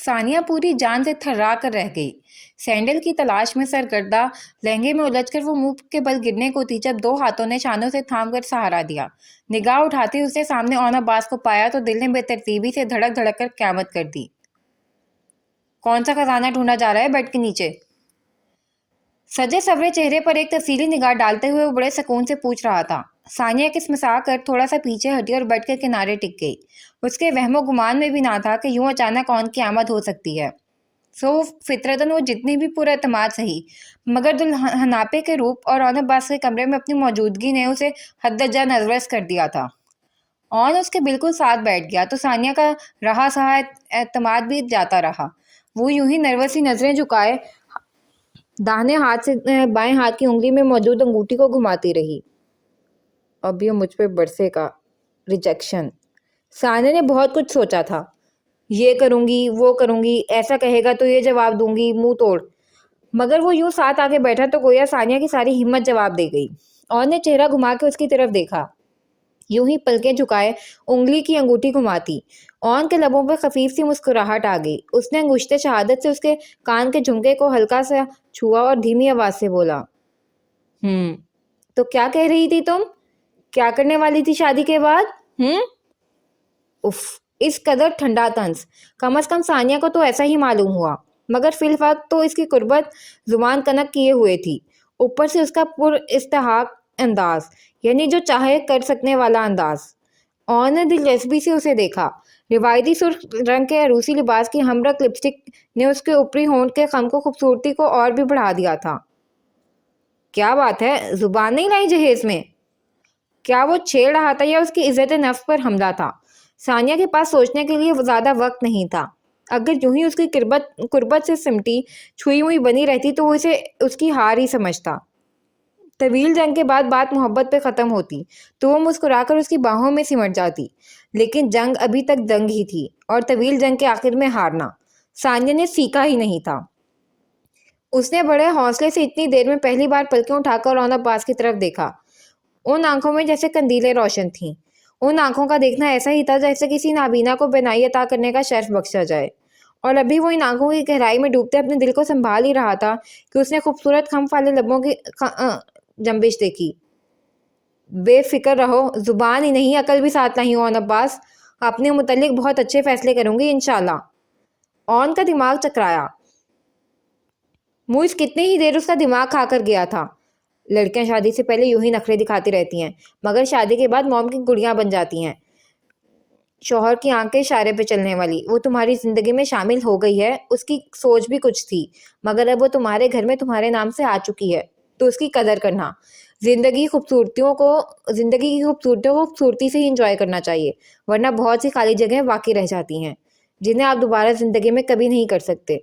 ثانیہ پوری جان سے تھرا کر رہ گئی۔ سینڈل کی تلاش میں سرگردہ لہنگے میں الجھ کر وہ منہ کے بل گرنے کو تھی جب دو ہاتھوں نے شانوں سے تھام کر سہارا دیا۔ نگاہ اٹھاتے اس نے سامنے اون عباس کو پایا تو دل نے بے ترتیبی سے دھڑک دھڑک کر قیامت کر دی۔ کون سا خزانہ ڈھونڈا جا رہا ہے بیڈ کے نیچے؟ سجے سورے چہرے پر ایک تفصیلی نگاہ ڈالتے ہوئے وہ بڑے سکون سے پوچھ رہا تھا۔ ثانیہ کسمسا کر تھوڑا سا پیچھے ہٹی اور بیڈ کے کنارے ٹک گئی۔ اس کے وہم و گمان میں بھی نہ تھا کہ یوں اچانک اون کی آمد ہو سکتی ہے۔ فطرتاً وہ جتنی بھی پر اعتماد سہی، مگر دلہناپے کے روپ اور اون عباس کے کمرے میں اپنی موجودگی نے اسے حد درجہ نروس کر دیا تھا۔ اون اس کے بالکل ساتھ بیٹھ گیا تو ثانیہ کا رہا سہا اعتماد بھی جاتا رہا۔ وہ یوں ہی نروس سی نظریں جھکائے داہنے ہاتھ سے بائیں ہاتھ کی انگلی میں موجود انگوٹھی کو گھماتی رہی۔ اب یہ مجھ پہ برسے کا ریجیکشن۔ ثانیہ نے بہت کچھ سوچا تھا، یہ کروں گی وہ کروں گی، ایسا کہے گا تو یہ جواب دوں گی، منہ توڑ، مگر وہ یوں ساتھ آگے بیٹھا تو گویا ثانیہ کی ساری ہمت جواب دے گئی۔ اون نے چہرہ گھما کے اس کی طرف دیکھا، یوں ہی پلکیں جھکائے انگلی کی انگوٹھی گھماتی۔ اون کے لبوں پہ خفیف سی مسکراہٹ آ گئی۔ اس نے انگشت شہادت سے اس کے کان کے جھمکے کو ہلکا سا چھوا اور دھیمی آواز سے بولا، تو کیا کہہ رہی تھی تم؟ کیا کرنے والی تھی شادی کے بعد؟ اف، اس قدر ٹھنڈا طنز! کم از کم ثانیہ کو تو ایسا ہی معلوم ہوا، مگر فی الوقت تو اس کی قربت زبان کنک کیے ہوئے تھی، اوپر سے اس کا پر استحقاق انداز، یعنی جو چاہے کر سکنے والا انداز۔ اون نے دلچسپی سے اسے دیکھا۔ روایتی سرخ رنگ کے عروسی لباس کی ہمرنگ لپسٹک نے اس کے اوپری ہونٹ کے خم کو خوبصورتی کو اور بھی بڑھا دیا تھا۔ کیا بات ہے، زبان نہیں لائی جہیز میں؟ کیا وہ چھیڑ رہا تھا یا اس کی عزت نفس پر حملہ تھا؟ ثانیہ کے پاس سوچنے کے لیے زیادہ وقت نہیں تھا۔ اگر یوں ہی اس کی قربت سے سمٹی چھوئی ہوئی بنی رہتی تو وہ اسے اس کی ہار ہی سمجھتا۔ طویل جنگ کے بعد بات محبت پہ ختم ہوتی تو وہ مسکرا کر اس کی باہوں میں سمٹ جاتی، لیکن جنگ ابھی تک جنگ ہی تھی اور طویل جنگ کے آخر میں ہارنا ثانیہ نے سیکھا ہی نہیں تھا۔ اس نے بڑے حوصلے سے اتنی دیر میں پہلی بار پلکیں اٹھا کر اون عباس کی طرف دیکھا۔ ان آنکھوں میں جیسے قندیلیں روشن تھیں۔ ان آنکھوں کا دیکھنا ایسا ہی تھا جیسے کسی نابینا کو بینائی عطا کرنے کا شرف بخشا جائے، اور ابھی وہ ان آنکھوں کی گہرائی میں ڈوبتے اپنے دل کو سنبھال ہی رہا تھا کہ اس نے خوبصورت خم والے لبوں کی جنبش دیکھی۔ بے فکر رہو، زبان ہی نہیں عقل بھی ساتھ نہیں اون عباس، اپنے متعلق بہت اچھے فیصلے کروں گی انشاءاللہ۔ اون کا دماغ چکرایا۔ موئز کتنی ہی دیر اس کا دماغ کھا کر گیا تھا۔ لڑکیاں شادی سے پہلے یوں ہی نخرے دکھاتی رہتی ہیں، مگر شادی کے بعد موم کی گڑیاں بن جاتی ہیں، شوہر کی آنکھ کے اشارے پہ چلنے والی۔ وہ تمہاری زندگی میں شامل ہو گئی ہے، اس کی سوچ بھی کچھ تھی، مگر اب وہ تمہارے گھر میں تمہارے نام سے آ چکی ہے تو اس کی قدر کرنا۔ زندگی کی خوبصورتیوں کو خوبصورتی سے ہی انجوائے کرنا چاہیے، ورنہ بہت سی خالی جگہیں باقی رہ جاتی ہیں جنہیں آپ دوبارہ زندگی میں کبھی نہیں کر سکتے۔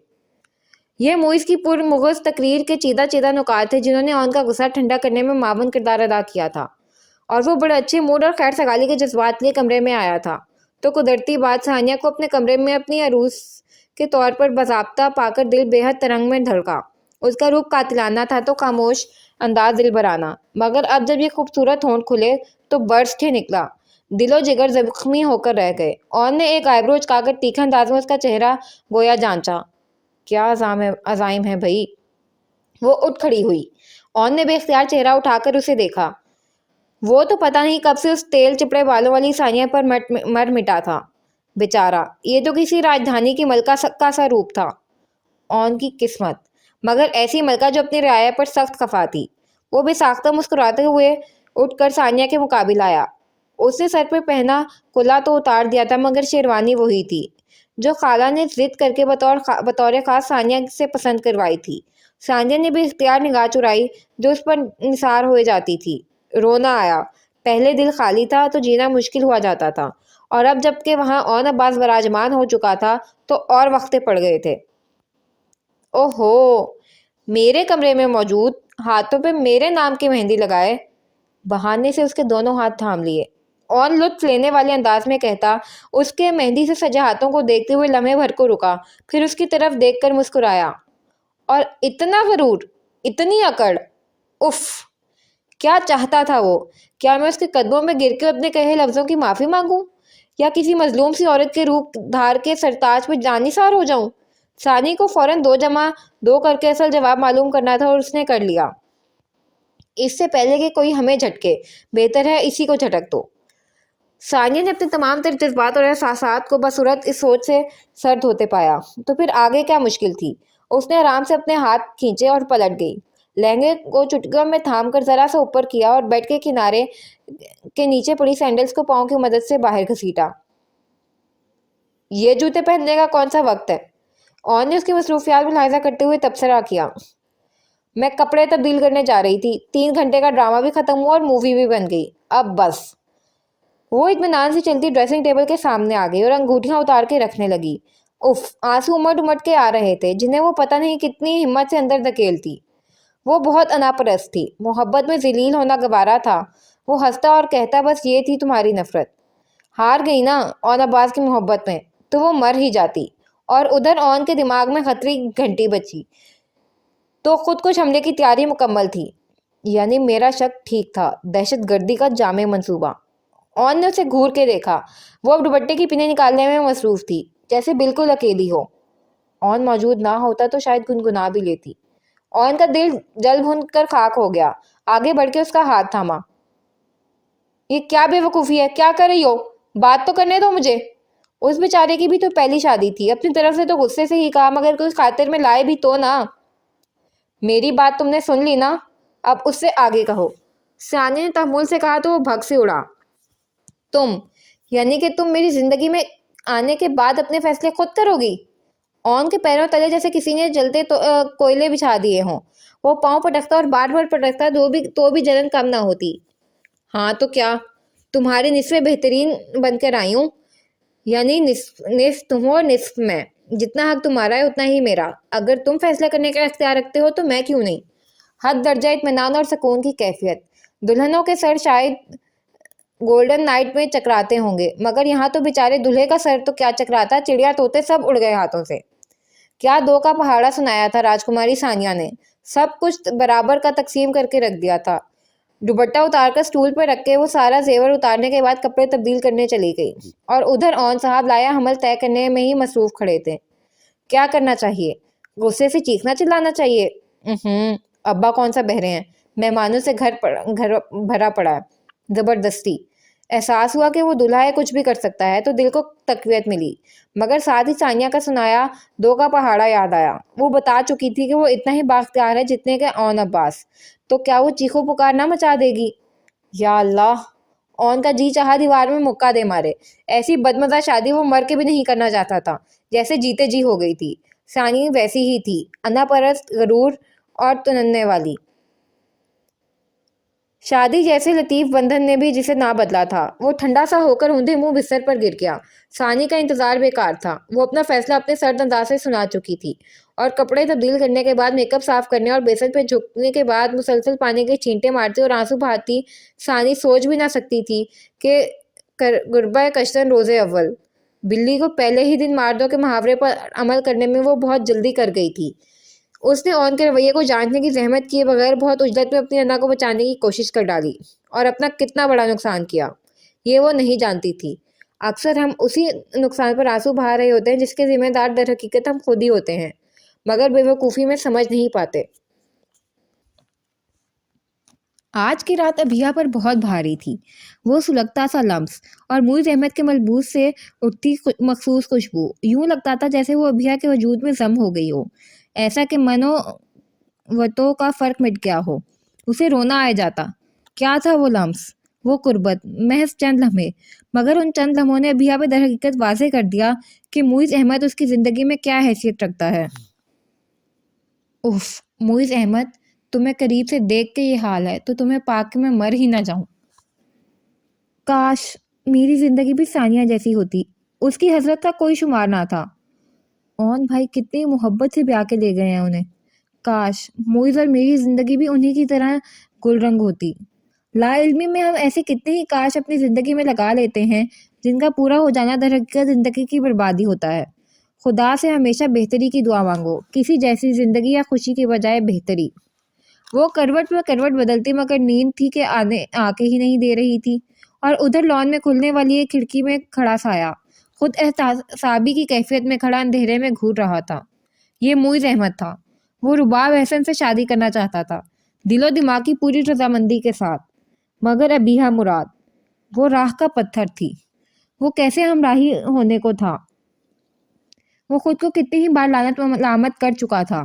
یہ موئز کی پرمغز تقریر کے چیدہ چیدہ نکات تھے جنہوں نے اون کا غصہ ٹھنڈا کرنے میں معاون کردار ادا کیا تھا، اور وہ بڑے اچھے موڈ اور خیر سگالی کے جذبات لیے کمرے میں آیا تھا تو قدرتی بات ثانیہ کو اپنے کمرے میں اپنی عروس کے طور پر باضابطہ پا کر دل بے حد ترنگ میں دھڑکا۔ اس کا روپ قاتلانہ تھا تو خاموش انداز دل برانا، مگر اب جب یہ خوبصورت ہونٹ کھلے تو برسٹ ہی نکلا۔ دل و جگر زخمی ہو کر رہ گئے۔ اون نے ایک آئی برو اچکا کر تیکھے انداز میں اس کا چہرہ گویا جانچا۔ کیا عزائم ہے بھئی؟ وہ اٹھ کھڑی ہوئی۔ اون نے بے اختیار چہرہ اٹھا کر اسے دیکھا۔ وہ تو پتہ نہیں کب سے اس تیل چپڑے بالوں والی ثانیہ پر مر مٹا تھا۔ بیچارہ، یہ تو کسی راجدھانی کی ملکہ کا سا روپ تھا۔ اون کی قسمت، مگر ایسی ملکہ جو اپنی رعایا پر سخت خفا تھی۔ وہ بے ساختہ مسکراتے ہوئے اٹھ کر ثانیہ کے مقابل آیا۔ اس نے سر پہ پہنا کلا تو اتار دیا تھا، مگر شیروانی وہی تھی جو خالہ نے ضد کر کے بطور خاص ثانیہ سے پسند کروائی تھی۔ ثانیہ نے بھی اختیار نگاہ چرائی جو اس پر نثار ہوئے جاتی تھی۔ رونا آیا۔ پہلے دل خالی تھا تو جینا مشکل ہوا جاتا تھا، اور اب جب کہ وہاں اون عباس براجمان ہو چکا تھا تو اور وقتے پڑ گئے تھے۔ اوہو، میرے کمرے میں موجود، ہاتھوں پہ میرے نام کی مہندی لگائے۔ بہانے سے اس کے دونوں ہاتھ تھام لیے۔ اون لطف لینے والے انداز میں کہتا، اس کے مہندی سے سجے ہاتھوں کو دیکھتے ہوئے لمحے بھر کو رکا، پھر اس کی طرف دیکھ کر مسکرایا۔ اور اتنا غرور، اتنی اکڑ! اف! کیا چاہتا تھا وہ؟ کیا میں اس کے قدموں میں گر کے اپنے کہے لفظوں کی معافی مانگوں؟ یا کسی مظلوم سی عورت کے روپ دھار کے سرتاج پہ جانثار ہو جاؤں؟ ثانی کو فوراً 2 کر کے اصل جواب معلوم کرنا تھا اور اس نے کر لیا۔ اس سے پہلے کہ کوئی ہمیں جھٹکے، بہتر ہے اسی کو جھٹک دو۔ ثانیہ نے اپنے تمام تر جذبات اور احساسات کو بصورت اس سوچ سے سرد ہوتے پایا۔ تو پھر آگے کیا مشکل تھی؟ اس نے آرام سے اپنے ہاتھ کھینچے اور پلٹ گئی، لہنگے کو چٹکیوں میں تھام کر ذرا سا اوپر کیا اور بیڈ کے کنارے کے نیچے پڑی سینڈلز کو پاؤں کی مدد سے باہر گھسیٹا۔ یہ جوتے پہننے کا کون سا وقت ہے؟ اون نے اس کی مصروفیات ملاحظہ کرتے ہوئے تبصرہ کیا۔ میں کپڑے تبدیل کرنے جا رہی تھی، 3 گھنٹے کا ڈرامہ بھی ختم ہوا اور مووی بھی بن گئی، اب بس۔ وہ اطمینان سے چلتی ڈریسنگ ٹیبل کے سامنے آ گئی اور انگوٹھیاں اتار کے رکھنے لگی۔ اف، آنسو امٹ امٹ کے آ رہے تھے جنہیں وہ پتہ نہیں کتنی ہمت سے اندر دھکیلتی۔ وہ بہت انا پرست تھی، محبت میں ذلیل ہونا گوارا تھا۔ وہ ہنستا اور کہتا، بس یہ تھی تمہاری نفرت۔ ہار گئی نا اون عباس کی محبت میں، تو وہ مر ہی جاتی۔ اور ادھر اون کے دماغ میں خطرے کی گھنٹی بجی تو خود کش حملے کی تیاری مکمل تھی۔ یعنی میرا شک ٹھیک تھا، دہشت گردی کا جامع منصوبہ۔ اون نے اسے گھور کے دیکھا۔ وہ اب دوپٹے کی پنیں نکالنے میں مصروف تھی، جیسے بالکل اکیلی ہو۔ اون موجود نہ ہوتا تو شاید گنگنا بھی لیتی۔ اون کا دل جل بھن کر خاک ہو گیا، آگے بڑھ کے اس کا ہاتھ تھاما۔ یہ کیا بے وقوفی ہے؟ کیا کر رہی ہو؟ بات تو کرنے دو مجھے۔ اس بیچارے کی بھی تو پہلی شادی تھی، اپنی طرف سے تو غصے سے ہی کہا، مگر کوئی خاطر میں لائے بھی تو نا۔ میری بات تم نے سن لی نا، اب اس سے آگے کہو۔ ثانی نے تحمل سے کہا تو وہ بھگ سے اڑا۔ تم، یعنی کہ تم میری زندگی میں آنے کے بعد اپنے فیصلے خود کرو گی؟ اون کے پیروں تلے جیسے کسی نے جلتے کوئلے بچھا دیے ہوں۔ وہ پاؤں پٹکتا اور بار بار پٹکتا تو بھی جلن کم نہ ہوتی۔ ہاں تو کیا، تمہاری نصف بہترین بن کر آئی ہوں، یعنی نصف تم ہو اور نصف میں۔ جتنا حق تمہارا ہے اتنا ہی میرا۔ اگر تم فیصلہ کرنے کا اختیار رکھتے ہو تو میں کیوں نہیں؟ حد درجہ اطمینان اور سکون کی کیفیت۔ دلہنوں کے سر شاید گولڈن نائٹ میں چکراتے ہوں گے، مگر یہاں تو بیچارے دلہے کا سر تو کیا چکراتا، چڑیا طوطے سب اڑ گئے ہاتھوں سے۔ کیا 2 کا پہاڑا سنایا تھا راجکماری ثانیہ نے، سب کچھ برابر کا تقسیم کر کے رکھ دیا تھا۔ دوپٹہ اتار کر سٹول پر رکھ کے وہ سارا زیور اتارنے کے بعد کپڑے تبدیل کرنے چلی گئی، اور ادھر اون صاحب لایا حمل طے کرنے میں ہی مصروف کھڑے تھے۔ کیا کرنا چاہیے؟ غصے سے چیخنا چلانا چاہیے؟ ابا کون سا بہرے ہیں، مہمانوں سے گھر بھرا پڑا ہے۔ زبردستی احساس ہوا کہ وہ دلہا ہے، کچھ بھی کر سکتا ہے، تو دل کو تقویت ملی، مگر ساتھ ہی ثانیہ کا سنایا 2 کا پہاڑا یاد آیا۔ وہ بتا چکی تھی کہ وہ اتنا ہی بااختیار ہے جتنے کہ اون عباس، تو کیا وہ چیخو پکار نہ مچا دے گی؟ یا اللہ! اون کا جی چاہا دیوار میں مکہ دے مارے۔ ایسی بدمزہ شادی وہ مر کے بھی نہیں کرنا چاہتا تھا جیسے جیتے جی ہو گئی تھی۔ ثانی ویسی ہی تھی، انا پرست، غرور اور تننے والی۔ شادی جیسے لطیف بندھن نے بھی جسے نہ بدلا تھا۔ وہ ٹھنڈا سا ہو کر اوندھے منہ بستر پر گر گیا۔ ثانی کا انتظار بیکار تھا، وہ اپنا فیصلہ اپنے سرد انداز سے سنا چکی تھی، اور کپڑے تبدیل کرنے کے بعد، میک اپ صاف کرنے اور بیسن پہ جھکنے کے بعد مسلسل پانی کے چھینٹے مارتی اور آنسو بہاتی ثانی سوچ بھی نہ سکتی تھی کہ غربہ کشتن روز اول، بلی کو پہلے ہی دن مار دو کے محاورے پر عمل کرنے میں وہ بہت جلدی کر گئی تھی۔ اس نے اون کے رویے کو جانچنے کی زحمت کیے بغیر بہت عجلت میں اپنی انا کو بچانے کی کوشش کر ڈالی، اور اپنا کتنا بڑا نقصان کیا یہ وہ نہیں جانتی تھی۔ اکثر ہم اسی نقصان پر آنسو بہا رہے ہوتے ہیں جس کے ذمہ دار در حقیقت ہم خود ہی ہوتے ہیں، مگر بے وقوفی میں سمجھ نہیں پاتے۔ آج کی رات ابھیا پر بہت بھاری تھی۔ وہ سلگتا سا لمس اور معیز احمد کے ملبوس سے اٹھتی مخصوص خوشبو، یوں لگتا تھا جیسے وہ ابھیا کے وجود میں ضم ہو گئی ہو، ایسا کہ منو وتو کا فرق مٹ گیا ہو، اسے رونا آ جاتا۔ کیا تھا وہ لمس، وہ قربت؟ محض چند لمحے، مگر ان چند لمحوں نے ابھیا پہ در حقیقت واضح کر دیا کہ معیز احمد اس کی زندگی میں کیا حیثیت رکھتا ہے۔ اف، معیز احمد، تمہیں قریب سے دیکھ کے یہ حال ہے تو تمہیں پا کے میں مر ہی نہ جاؤں۔ کاش میری زندگی بھی ثانیہ جیسی ہوتی، اس کی حسرت کا کوئی شمار نہ تھا۔ اون بھائی کتنی محبت سے بیاہ کے لے گئے ہیں انہیں۔ کاش معیز اور میری زندگی بھی انہی کی طرح گل رنگ ہوتی۔ لا علمی میں ہم ایسے کتنے ہی کاش اپنی زندگی میں لگا لیتے ہیں جن کا پورا ہو جانا در حقیقت زندگی کی بربادی ہوتا ہے۔ خدا سے ہمیشہ بہتری کی دعا مانگو، کسی جیسی زندگی یا خوشی کے بجائے بہتری۔ وہ کروٹ پہ کروٹ بدلتی، مگر نیند تھی کہ آ کے ہی نہیں دے رہی تھی۔ اور ادھر لان میں کھلنے والی ایک کھڑکی میں کھڑا سایہ خود احتسابی کی کیفیت میں کھڑا اندھیرے میں گھور رہا تھا۔ یہ معیز احمد تھا۔ وہ رباب احسن سے شادی کرنا چاہتا تھا، دل و دماغ کی پوری رضامندی کے ساتھ، مگر ابیہا مراد وہ راہ کا پتھر تھی۔ وہ کیسے ہمراہی ہونے کو تھا؟ وہ خود کو کتنی ہی بار لعنت و ملامت کر چکا تھا۔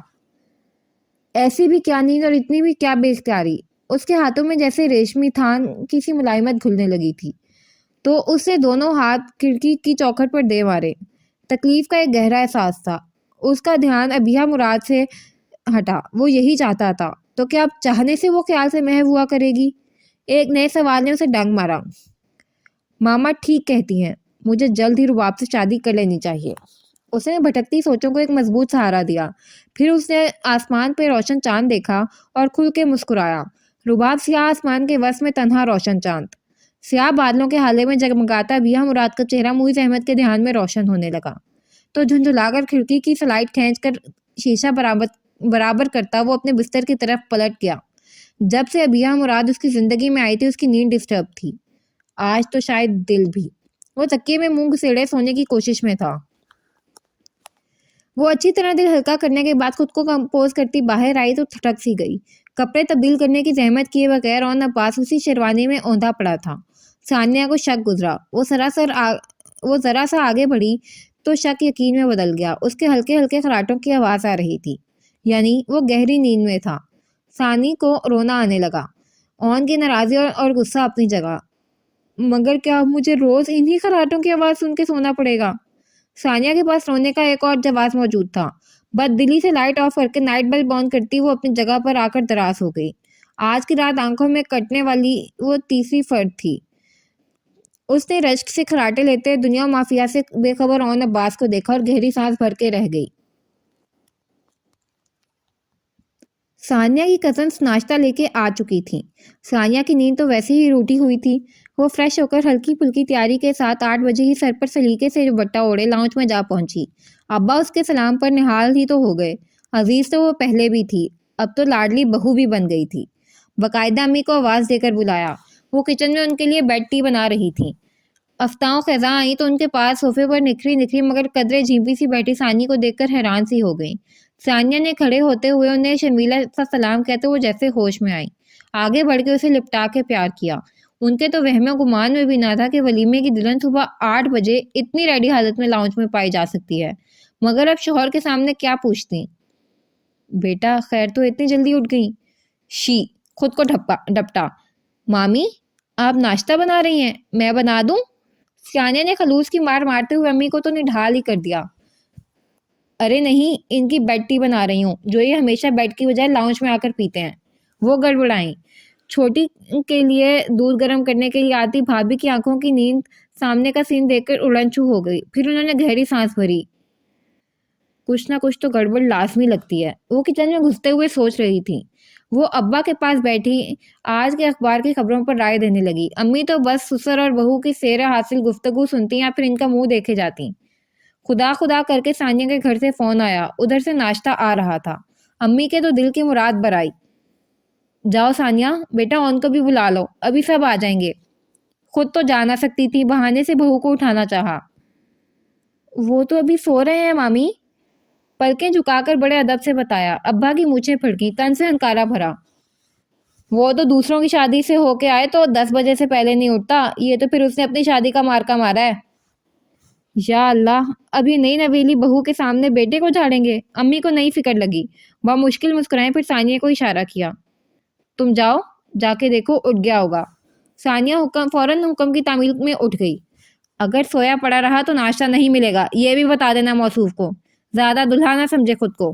ایسی بھی کیا نیند اور اتنی بھی کیا بے اختیاری۔ اس کے ہاتھوں میں جیسے ریشمی تھان کی سی ملائمت گھلنے لگی تھی، تو اس سے دونوں ہاتھ کھڑکی کی چوکھٹ پر دے مارے۔ تکلیف کا ایک گہرا احساس تھا۔ اس کا دھیان ابیہا مراد سے ہٹا۔ وہ یہی چاہتا تھا، تو کیا اب چاہنے سے وہ خیال سے محو ہوا کرے گی؟ ایک نئے سوال نے اسے ڈنگ مارا۔ ماما ٹھیک کہتی ہیں، مجھے جلد ہی رباب سے شادی کر لینی چاہیے۔ اس نے بھٹکتی سوچوں کو ایک مضبوط سہارا دیا۔ پھر اس نے آسمان پہ روشن چاند دیکھا اور کھل کے مسکرایا۔ رباب سیاہ آسمان کے وسط میں تنہا روشن چاند، سیاہ بادلوں کے ہالے میں جگمگاتا ابیہا مراد کا چہرہ معیز احمد کے دھیان میں روشن ہونے لگا۔ تو جھنجھلا کر کھڑکی کی سلائڈ کھینچ کر شیشہ برابر کرتا وہ اپنے بستر کی طرف پلٹ گیا۔ جب سے ابیہا مراد اس کی زندگی میں آئی تھی اس کی نیند ڈسٹرب تھی، آج تو شاید دل بھی۔ وہ تکیے میں منہ گھسیڑے سونے کی کوشش میں تھا۔ وہ اچھی طرح دل ہلکا کرنے کے بعد خود کو کمپوز کرتی باہر آئی تو تھٹک سی گئی۔ کپڑے تبدیل کرنے کی زحمت کیے بغیر اون عباس اسی شیروانی میں اوندا پڑا تھا۔ ثانیہ کو شک گزرا۔ وہ ذرا سا آگے بڑھی تو شک یقین میں بدل گیا۔ اس کے ہلکے ہلکے خراٹوں کی آواز آ رہی تھی، یعنی وہ گہری نیند میں تھا۔ ثانی کو رونا آنے لگا۔ اون کی ناراضی اور غصہ اپنی جگہ، مگر کیا مجھے روز انہی خراٹوں کی آواز سن کے سونا پڑے گا؟ ثانیہ کے پاس رونے کا ایک اور جواز موجود تھا۔ بد دلی سے لائٹ آف کر کے نائٹ بلب آن کرتی وہ اپنی جگہ پر آ کر دراز ہو گئی۔ آج کی رات آنکھوں میں کٹنے والی وہ تیسری فرد تھی۔ اس نے رشک سے خراٹے لیتے دنیا و مافیا سے بے خبر اون عباس کو دیکھا اور گہری سانس بھر کے رہ گئی۔ ثانیہ کی کزنس ناشتہ لے کے آ چکی تھیں۔ ثانیہ کی نیند تو ویسے ہی روٹی ہوئی تھی۔ وہ فریش ہو کر ہلکی پھلکی تیاری کے ساتھ 8 بجے ہی سر پر سلیقے سے دوپٹہ اوڑھے لاؤنج میں جا پہنچی۔ ابا اس کے سلام پر نہال ہی تو ہو گئے۔ عزیز تو وہ پہلے بھی تھی، اب تو لاڈلی بہو بھی بن گئی تھی۔ باقاعدہ امی کو آواز دے کر بلایا۔ وہ کچن میں ان کے لیے بیڈ ٹی بنا رہی تھیں۔ افتاں و خزاں آئیں تو ان کے پاس صوفے پر نکھری مگر قدرے جھیمپی سی بیٹھی ثانی کو دیکھ کر حیران سی ہو گئیں۔ ثانیہ نے کھڑے ہوتے ہوئے انہیں شرمیلا سا سلام کہتے وہ جیسے ہوش میں آئی، آگے بڑھ کے اسے لپٹا کے پیار کیا۔ ان کے تو وہم و گمان میں بھی نہ تھا کہ ولیمے کی دلہن صبح 8 بجے اتنی ریڈی حالت میں لاؤنج میں پائی جا سکتی ہے، مگر اب شوہر کے سامنے کیا پوچھتی؟ بیٹا خیر تو اتنی جلدی اٹھ گئی؟ شی خود کو ڈپٹا۔ مامی آپ ناشتہ بنا رہی ہیں، میں بنا دوں؟ ثانیہ نے خلوص کی مار مارتے ہوئے امی کو تو نڈھال ہی کر دیا۔ ارے نہیں، ان کی بیڈ ٹی بنا رہی ہوں جو یہ ہمیشہ بیڈ کی بجائے لاؤنج میں آ کر پیتے ہیں۔ وہ گڑبڑائیں۔ چھوٹی کے لیے دودھ گرم کرنے کے لیے آتی بھابھی کی آنکھوں کی نیند سامنے کا سین دیکھ کر اڑنچو ہو گئی۔ پھر انہوں نے گہری سانس بھری۔ کچھ نہ کچھ تو گڑبڑ لازمی لگتی ہے، وہ کچن میں گھستے ہوئے سوچ رہی تھی۔ وہ ابا کے پاس بیٹھی آج کے اخبار کی خبروں پر رائے دینے لگی۔ امی تو بس سسر اور بہو کی سیر حاصل گفتگو سنتی یا پھر ان کا منہ دیکھے جاتی۔ خدا کر کے ثانیہ کے گھر سے فون آیا، ادھر سے ناشتہ آ رہا تھا۔ امی کے تو دل کی مراد برائی۔ جاؤ ثانیہ بیٹا اون کو بھی بلا لو، ابھی سب آ جائیں گے۔ خود تو جا نہ سکتی تھی، بہانے سے بہو کو اٹھانا چاہا۔ وہ تو ابھی سو رہے ہیں مامی، پلکیں جھکا کر بڑے ادب سے بتایا۔ ابا کی مونچھیں پھڑکی، تن سے ہنکارا بھرا۔ وہ تو دوسروں کی شادی سے ہو کے آئے تو 10 بجے سے پہلے نہیں اٹھتا، یہ تو پھر اس نے اپنی شادی کا مارکا مارا ہے۔ یا اللہ، اب یہ نئی نویلی بہو کے سامنے بیٹے کو جھاڑیں گے؟ امی کو نئی فکر لگی، بمشکل مسکرائیں، پھر ثانیہ کو اشارہ کیا۔ تم جاؤ، جا کے دیکھو اٹھ گیا ہوگا۔ ثانیہ فوراً حکم کی تعمیل میں اٹھ گئی۔ اگر سویا پڑا رہا تو ناشتہ نہیں ملے گا، یہ بھی بتا دینا موصوف کو، زیادہ دلہا نہ سمجھے خود کو۔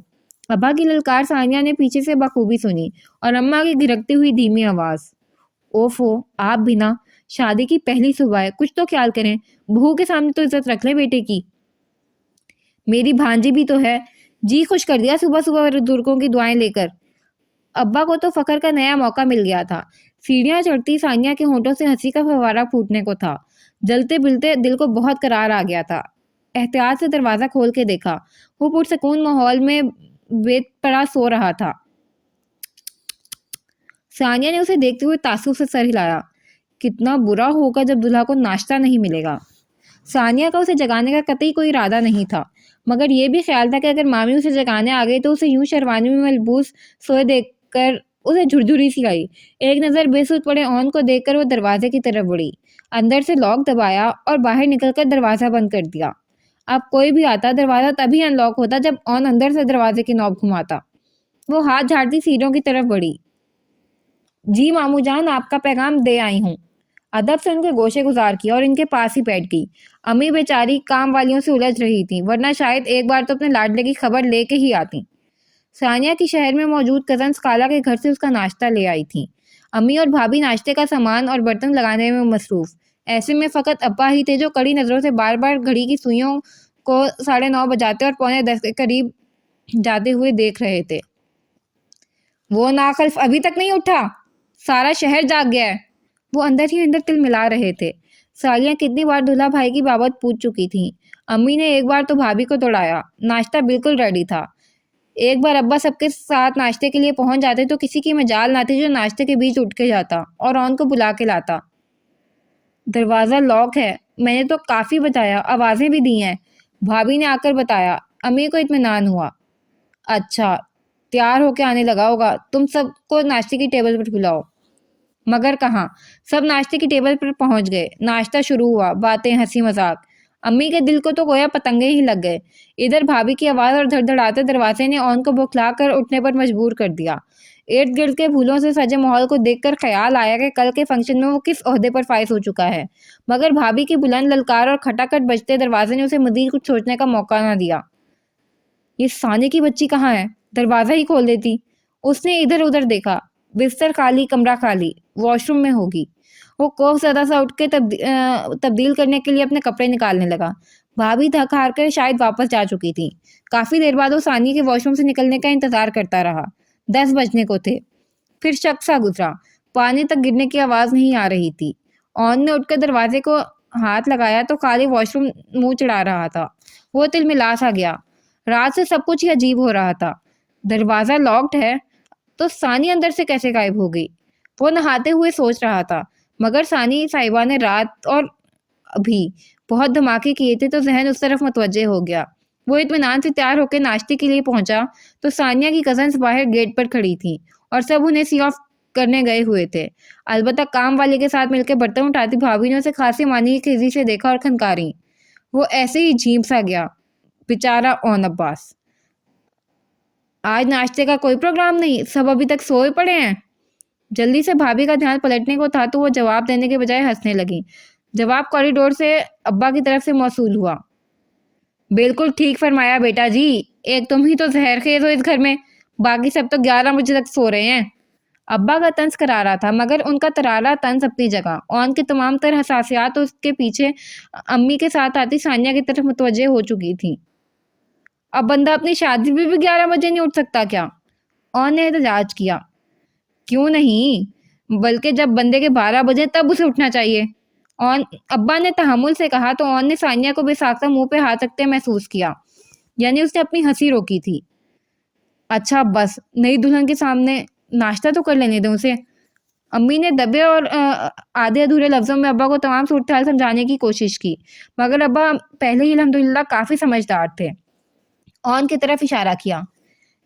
ابا کی للکار ثانیہ نے پیچھے سے بخوبی سنی اور اماں کی گھرکتی ہوئی دھیمی آواز، اوفو آپ بھی نا، شادی کی پہلی صبح ہے، کچھ تو خیال کریں، بہو کے سامنے تو عزت رکھ لیں بیٹے کی۔ میری بھانجی بھی تو ہے، جی خوش کر دیا صبح صبح بزرگوں کی دعائیں لے کر۔ ابا کو تو فخر کا نیا موقع مل گیا تھا۔ سیڑھیاں چڑھتی ثانیہ کے ہونٹوں سے ہنسی کا فوارہ پھوٹنے کو تھا۔ جلتے بلتے دل کو بہت قرار آ گیا تھا۔ احتیاط سے دروازہ کھول کے دیکھا، وہ پرسکون ماحول میں بیت پڑا سو رہا تھا۔ ثانیہ نے اسے دیکھتے ہوئے تعصب سے سر ہلایا۔ کتنا برا ہوگا جب دلہا کو ناشتہ نہیں ملے گا۔ ثانیہ کا اسے جگانے کا قطعی کوئی ارادہ نہیں تھا، مگر یہ بھی خیال تھا کہ اگر مامی اسے جگانے آ گئی تو اسے یوں شیروانی میں ملبوس سوئے دیکھ کر اسے جھرجھری سی آئی۔ ایک نظر بے سود پڑے اون کو دیکھ کر وہ دروازے کی طرف بڑھی، اندر سے لاک دبایا اور باہر نکل کر دروازہ بند کر دیا۔ اب کوئی بھی آتا دروازہ تبھی ان لاک ہوتا جب اون اندر سے دروازے کی نوب گھماتا۔ وہ ہاتھ جھاڑتی سیڑھیوں کی طرف بڑھی۔ جی مامو جان، آپ کا پیغام دے آئی ہوں۔ ادب سے ان کے گوشے گزار کیا اور ان کے پاس ہی بیٹھ گئی۔ امی بیچاری کام والیوں سے الجھ رہی تھی، ورنہ شاید ایک بار تو اپنے لاڈلے کی خبر لے کے ہی آتی۔ ثانیہ کی شہر میں موجود کزنس خالہ کے گھر سے اس کا ناشتہ لے آئی تھی۔ امی اور بھابھی ناشتے کا سامان اور برتن لگانے میں مصروف، ایسے میں فقط ابا ہی تھے جو کڑی نظروں سے بار بار گھڑی کی سوئیوں کو 9:30 بجاتے اور 9:45 کے قریب جاتے ہوئے دیکھ رہے تھے۔ وہ ناخلف ابھی تک نہیں اٹھا، سارا شہر جاگ گیا ہے، وہ اندر ہی اندر تل ملا رہے تھے۔ سالیاں کتنی بار دلہا بھائی کی بابت پوچھ چکی تھیں۔ امی نے ایک بار تو بھابھی کو دوڑایا، ناشتہ بالکل ریڈی تھا۔ ایک بار ابا سب کے ساتھ ناشتے کے لیے پہنچ جاتے تو کسی کی مجال نہ تھی جو ناشتے کے بیچ اٹھ کے جاتا اور اون کو بلا کے لاتا۔ دروازہ لاک ہے، میں نے تو کافی بتایا، آوازیں بھی دی ہیں، بھابھی نے آ کر بتایا۔ امی کو اطمینان ہوا۔ اچھا، تیار ہو کے آنے لگا ہوگا، تم سب کو ناشتے کی ٹیبل پر بلاؤ۔ مگر کہاں، سب ناشتے کی ٹیبل پر پہنچ گئے، ناشتہ شروع ہوا، باتیں، ہنسی مذاق۔ امی کے دل کو تو گویا پتنگے ہی لگ گئے۔ ادھر بھابھی کی آواز اور دھڑدھڑاتے دروازے نے اون کو بوکھلا کر اٹھنے پر مجبور کر دیا۔ ارد گرد کے پھولوں سے سجے ماحول کو دیکھ کر خیال آیا کہ کل کے فنکشن میں وہ کس عہدے پر فائز ہو چکا ہے، مگر بھابھی کی بلند للکار اور کھٹاکھٹ بجتے دروازے نے اسے مزید کچھ سوچنے کا موقع نہ دیا۔ یہ ثانیہ کی بچی کہاں ہے؟ دروازہ ہی کھول دیتی۔ اس نے ادھر ادھر دیکھا، بستر خالی، کمرہ خالی، واش روم میں ہوگی۔ وہ کوف زدہ سا اٹھ کے تبدیل کرنے کے لیے اپنے کپڑے نکالنے لگا۔ بھابھی تھک ہار کر شاید واپس جا چکی تھی۔ کافی دیر بعد وہ ثانیہ کے واش روم سے نکلنے کا انتظار کرتا رہا۔ 10 بجنے کو تھے۔ پھر شک سا گزرا، پانی تک گرنے کی آواز نہیں آ رہی تھی۔ اون نے اٹھ کر دروازے کو ہاتھ لگایا تو خالی واش روم منہ چڑھا رہا تھا۔ وہ تل ملا سا گیا، رات سے سب کچھ ہی عجیب ہو رہا تھا۔ دروازہ لاکڈ ہے تو ثانی اندر سے کیسے غائب ہو گئی؟ وہ نہاتے ہوئے سوچ رہا تھا، مگر ثانی صاحبہ نے رات اور ابھی بہت دھماکے کیے تھے تو ذہن اس طرف متوجہ ہو گیا۔ وہ اطمینان سے تیار ہو کے ناشتے کے لیے پہنچا تو ثانیہ کی کزنس باہر گیٹ پر کھڑی تھیں اور سب انہیں سی آف کرنے گئے ہوئے تھے۔ البتہ کام والے کے ساتھ مل کے برتن اٹھاتی بھابھی نے اسے خاصی معنی کی خیزی سے دیکھا اور کھنکاری۔ وہ ایسے ہی جھیپ سا گیا، بیچارہ اون عباس۔ آج ناشتے کا کوئی پروگرام نہیں، سب ابھی تک سوئے پڑے ہیں؟ جلدی سے بھابھی کا دھیان پلٹنے کو تھا تو وہ جواب دینے کے بجائے ہنسنے لگی۔ جواب کوریڈور سے ابا کی طرف سے موصول ہوا۔ بالکل ٹھیک فرمایا بیٹا جی، ایک تم ہی تو زہر خیز ہو اس گھر میں، باقی سب تو 11 بجے تک سو رہے ہیں۔ ابا کا طنز کرارا تھا مگر ان کا ترارا طنز اپنی جگہ۔ اون کی تمام تر حساسیات اس کے پیچھے امی کے ساتھ آتی ثانیہ کی طرف متوجہ ہو چکی تھی۔ اب بندہ اپنی شادی بھی 11 بجے نہیں اٹھ سکتا کیا؟ اون نے احتجاج کیا۔ کیوں نہیں، بلکہ جب بندے کے 12 بجے تب اسے اٹھنا چاہیے، ابا نے تحمل سے کہا تو اون نے ثانیہ کو بے ساختہ منہ پہ ہاتھ رکھتے محسوس کیا، یعنی اس نے اپنی ہنسی روکی تھی۔ اچھا بس، نئی دلہن کے سامنے ناشتہ تو کر لینے دیں اسے۔ امی نے دبے اور آدھے ادھورے لفظوں میں ابا کو تمام صورتحال سمجھانے کی کوشش کی، مگر ابا پہلے ہی الحمدللہ کافی سمجھدار تھے۔ اون کی طرف اشارہ کیا۔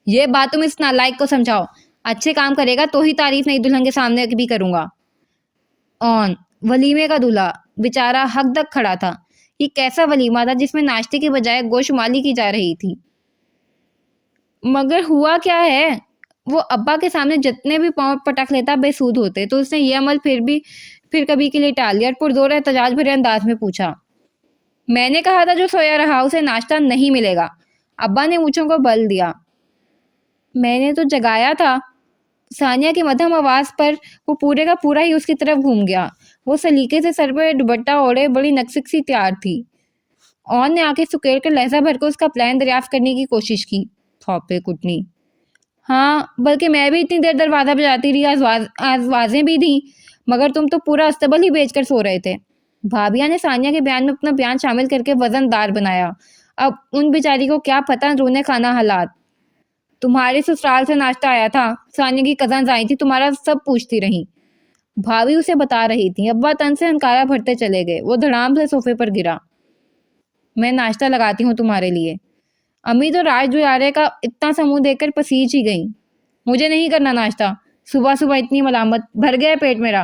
یہ بات تم اس نالائق کو سمجھاؤ، اچھے کام کرے گا تو ہی تعریف نئی دلہن کے سامنے بھی کروں گا۔ اون ولیمے کا دلہا بیچارہ حق تک کھڑا تھا۔ یہ کیسا ولیمہ تھا جس میں ناشتے کی بجائے گوشمالی کی جا رہی تھی؟ مگر ہوا کیا ہے؟ وہ ابا کے سامنے جتنے بھی پاؤں پٹک لیتا بے سود ہوتے، تو اس نے یہ عمل پھر کبھی کے لیے ٹال لیا اور پرزور احتجاج بھرے انداز میں پوچھا۔ میں نے کہا تھا جو سویا رہا اسے ناشتہ نہیں ملے گا۔ ابا نے مونچھوں کو بل دیا۔ میں نے تو جگایا تھا۔ ثانیہ کی مدھم آواز پر وہ پورے کا پورا ہی اس کی طرف گھوم گیا۔ وہ سلیقے سے سر پہ دوپٹہ اوڑھے بڑی نکسک سی تیار تھی۔ اون نے آنکھیں سکیڑ کر لہجہ بھر کو اس کا پلان دریافت کرنے کی کوشش کی۔ تھوپے کٹنی۔ ہاں، بلکہ میں بھی اتنی دیر دروازہ بجاتی رہی، آوازیں بھی دیں، مگر تم تو پورا استبل ہی بیچ کر سو رہے تھے۔ بھابھیاں نے ثانیہ کے بیان میں اپنا بیان شامل کر کے وزن دار بنایا۔ اب ان بیچاری کو کیا پتہ رونے کھانا حالات۔ تمہارے سسرال سے ناشتہ آیا تھا، ثانیہ کی کزنز آئی تھی، تمہارا سب پوچھتی رہیں۔ بھابھی اسے بتا رہی تھی۔ ابا تن سے ہنکارا بھرتے چلے گئے۔ وہ دھڑام سے صوفے پر گرا۔ میں ناشتہ لگاتی ہوں تمہارے لیے۔ امی تو راج دلارے کا اتنا سا منہ دیکھ کر پسیج ہی گئیں۔ مجھے نہیں کرنا ناشتہ، صبح صبح اتنی ملامت، بھر گیا پیٹ میرا۔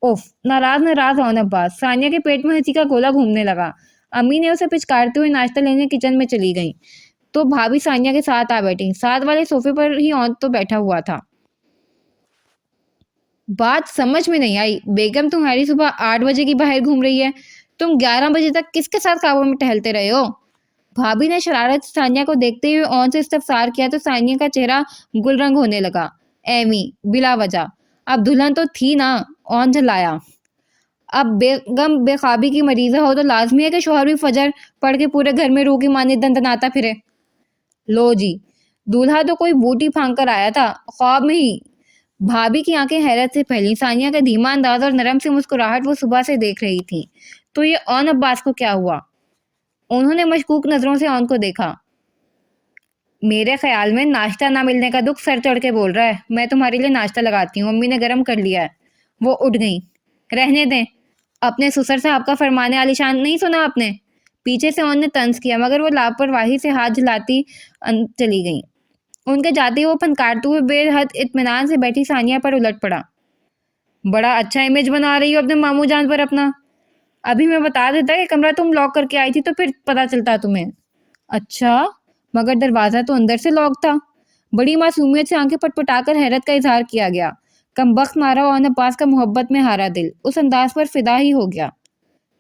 اوف، ناراض اون عباس۔ ثانیہ کے پیٹ میں ہنسی کا گولا گھومنے لگا۔ امی نے اسے پچکارتے ہوئے ناشتہ لینے کچن میں چلی گئیں تو بھابھی ثانیہ کے ساتھ آ بیٹھی۔ ساتھ والے صوفے پر ہی اون تو بیٹھا ہوا تھا۔ بات سمجھ میں نہیں آئی، بیگم تمہاری صبح 8 بجے کی باہر گھوم رہی ہے، تم 11 بجے تک کس کے ساتھ خوابوں میں ٹہلتے رہے ہو؟ بھابھی نے شرارت سے ثانیہ کو دیکھتے ہوئے اون سے استفسار کیا تو ثانیہ کا چہرہ گل رنگ ہونے لگا۔ ایمی بلا وجہ، اب دلہن تو تھی نا، اون جھلایا۔ اب بیگم بے خوابی کی مریضہ ہو تو لازمی ہے کہ شوہر بھی فجر پڑھ کے پورے گھر میں روح کی مانی دندناتا پھرے۔ لو جی، دولہا تو کوئی بوٹی پھانک کر آیا تھا، خواب میں ہی۔ بھابھی کی آنکھیں حیرت سے پھیلی۔ ثانیہ کا دھیما انداز اور نرم سی مسکراہٹ وہ صبح سے دیکھ رہی تھی۔ تو یہ اون عباس کو کیا ہوا؟ انہوں نے مشکوک نظروں سے اون کو دیکھا۔ میرے خیال میں ناشتہ نہ ملنے کا دکھ سر چڑھ کے بول رہا ہے۔ میں تمہارے لیے ناشتہ لگاتی ہوں، امی نے گرم کر لیا ہے۔ وہ اٹھ گئیں۔ رہنے دیں، اپنے سسر صاحب کا فرمانے عالی شان نہیں سنا آپ نے؟ پیچھے سے اون نے طنز کیا مگر وہ لاپرواہی سے ہاتھ جھلاتی چلی گئیں۔ ان کے جاتے ہی وہ پھنکارتے ہوئے بے حد اطمینان سے بیٹھی ثانیہ پر الٹ پڑا۔ بڑا اچھا امیج بنا رہی ہو اپنے ماموں جان پر اپنا۔ ابھی میں بتا دیتا کہ کمرہ تم لاک کر کے آئی تھی تو پھر پتا چلتا تمہیں۔ اچھا، مگر دروازہ تو اندر سے لاک تھا۔ بڑی معصومیت سے آنکھیں پٹپٹا کر حیرت کا اظہار کیا گیا۔ کمبخت مارا اون عباس کا محبت میں ہارا دل اس انداز پر فدا ہی ہو گیا۔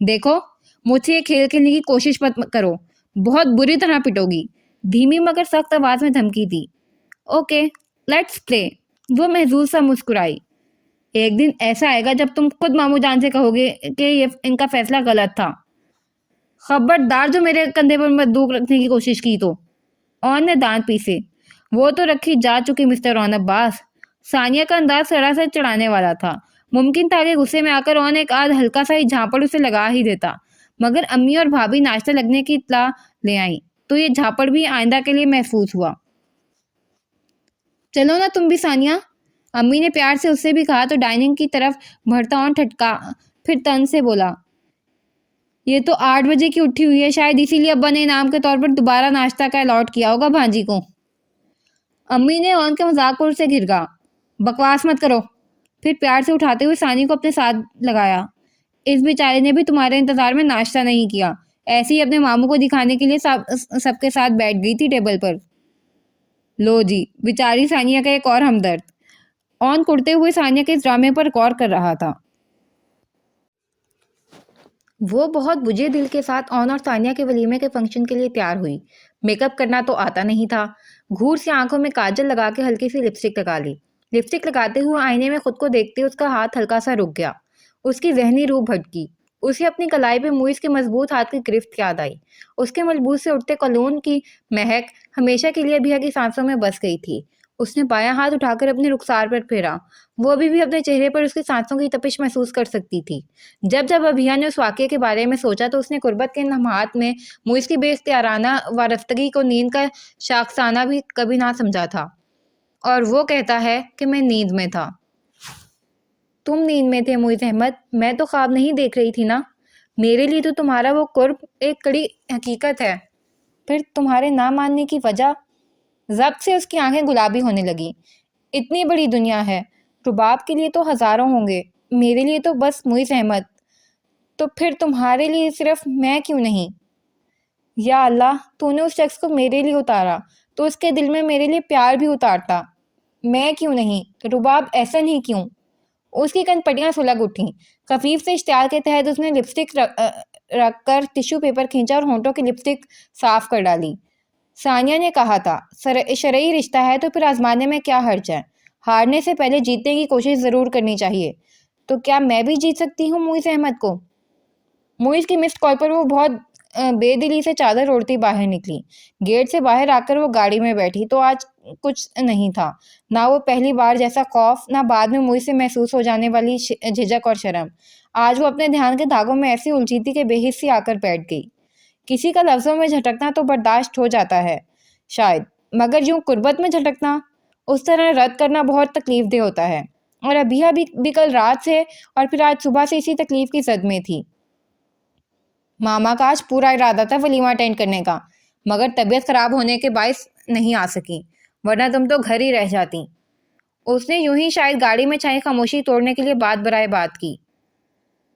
دیکھو، مجھ سے یہ کھیل کھیلنے کی کوشش مت کرو، بہت بری طرح پٹو گی، دھیمی مگر سخت آواز میں دھمکی دی۔ اوکے، لیٹس پلے۔ وہ محظوظ سا مسکرائی۔ ایک دن ایسا آئے گا جب تم خود ماموں جان سے کہو گے کہ یہ ان کا فیصلہ غلط تھا۔ خبردار جو میرے کندھے پر بندوق رکھنے کی کوشش کی تو۔ اون نے دانت پیسے۔ وہ تو رکھی جا چکی مسٹر اون عباس۔ ثانیہ کا انداز سراسر چڑھانے والا تھا۔ ممکن تھا کہ غصے میں آ کر اون ایک آدھ ہلکا سا ہی جھاپڑ اسے لگا ہی دیتا، مگر امی اور بھابھی ناشتہ لگنے کی اطلاع لے آئیں تو یہ جھاپڑ بھی آئندہ کے لیے محفوظ ہوا۔ چلو نا تم بھی ثانیہ، امی نے پیار سے اس سے بھی کہا تو ڈائننگ کی طرف بڑھتا اون ٹھٹکا پھر تن سے بولا، یہ تو 8 بجے کی اٹھی ہوئی ہے، شاید اسی لیے ابا نے انعام کے طور پر دوبارہ ناشتہ کا الاٹ کیا ہوگا بھانجی کو۔ امی نے اون کے مذاق پر اسے گھرگا۔ بکواس مت کرو۔ پھر پیار سے اٹھاتے ہوئے ثانی کو اپنے ساتھ لگایا۔ اس بیچارے نے بھی تمہارے انتظار میں ناشتہ نہیں کیا، ایسے ہی اپنے ماموں کو دکھانے کے لیے سب کے ساتھ بیٹھ گئی تھی ٹیبل پر۔ لو جی، بیچاری ثانیہ کا ایک اور ہمدرد۔ اون کرتے ہوئے ثانیہ کے اس ڈرامے پر غور کر رہا تھا۔ وہ بہت بجھے دل کے ساتھ اون اور ثانیہ کے ولیمے کے فنکشن کے لیے تیار ہوئی۔ میک اپ کرنا تو آتا نہیں تھا۔ گھور سے آنکھوں میں کاجل لگا کے ہلکی سی لپسٹک لگا لی۔ لپسٹک لگاتے ہوئے آئینے میں خود کو دیکھتے اس کا ہاتھ ہلکا سا رک گیا۔ اس کی ذہنی روح بھٹکی۔ اسے اپنی کلائی پہ موئز کے مضبوط ہاتھ کی گرفت یاد آئی۔ اس کے ملبوس سے اٹھتے کولون کی مہک ہمیشہ کے لیے بھیا کی سانسوں میں بس گئی تھی۔ اس نے بایاں ہاتھ اٹھا کر اپنے رخسار پر پھیرا۔ وہ ابھی بھی اپنے چہرے پر اس کی سانسوں کی تپش محسوس کر سکتی تھی۔ جب ابھیا نے اس واقعے کے بارے میں سوچا تو اس نے قربت کے لمحات میں موئز کی بے اختیارانہ وارفتگی کو نیند کا شاخسانہ بھی کبھی نہ سمجھا تھا۔ اور وہ کہتا ہے کہ میں نیند میں تھا۔ تم نیند میں تھے موئز احمد، میں تو خواب نہیں دیکھ رہی تھی نا۔ میرے لیے تو تمہارا وہ قرب ایک کڑی حقیقت ہے۔ پھر تمہارے نہ ماننے کی وجہ؟ ضبط سے اس کی آنکھیں گلابی ہونے لگیں۔ اتنی بڑی دنیا ہے، رباب کے لیے تو ہزاروں ہوں گے، میرے لیے تو بس موئز احمد۔ تو پھر تمہارے لیے صرف میں کیوں نہیں؟ یا اللہ، تو نے اس شخص کو میرے لیے اتارا تو اس کے دل میں میرے لیے پیار بھی اتارتا۔ میں کیوں نہیں؟ رباب ایسا نہیں کیوں؟ اس کی کن پٹیاں سلگ اٹھیں۔ خفیف سے اشتعال کے تحت اس نے لپسٹک رکھ کر ٹشو پیپر کھینچا اور ہونٹوں کی لپسٹک صاف کر ڈالی۔ ثانیہ نے کہا تھا، شرعی رشتہ ہے تو پھر آزمانے میں کیا حرج ہے؟ ہارنے سے پہلے جیتنے کی کوشش ضرور کرنی چاہیے۔ تو کیا میں بھی جیت سکتی ہوں موئز احمد کو؟ موئز کی مسڈ کال پر وہ بہت بے دلی سے چادر اوڑھتی باہر نکلی۔ گیٹ سے باہر آ کر وہ گاڑی میں بیٹھی تو آج کچھ نہیں تھا، نہ وہ پہلی بار جیسا خوف، نہ بعد میں موئز سے محسوس ہو جانے والی جھجک اور شرم۔ آج وہ اپنے دھیان کے دھاگوں میں ایسی الجھی تھی کہ بے حسی آ کر بیٹھ گئی۔ کسی کا لفظوں میں جھٹکنا تو برداشت ہو جاتا ہے شاید، مگر یوں قربت میں جھٹکنا، اس طرح رد کرنا بہت تکلیف دہ ہوتا ہے۔ اور ابیہ بھی کل رات سے اور پھر آج صبح سے اسی تکلیف کی زد میں تھی۔ ماما کا آج پورا ارادہ تھا ولیمہ اٹینڈ کرنے کا، مگر طبیعت خراب ہونے کے باعث نہیں آ سکی، ورنہ تم تو گھر ہی رہ جاتی۔ اس نے یوں ہی شاید گاڑی میں چھائی خاموشی توڑنے کے لیے بات برائے بات کی۔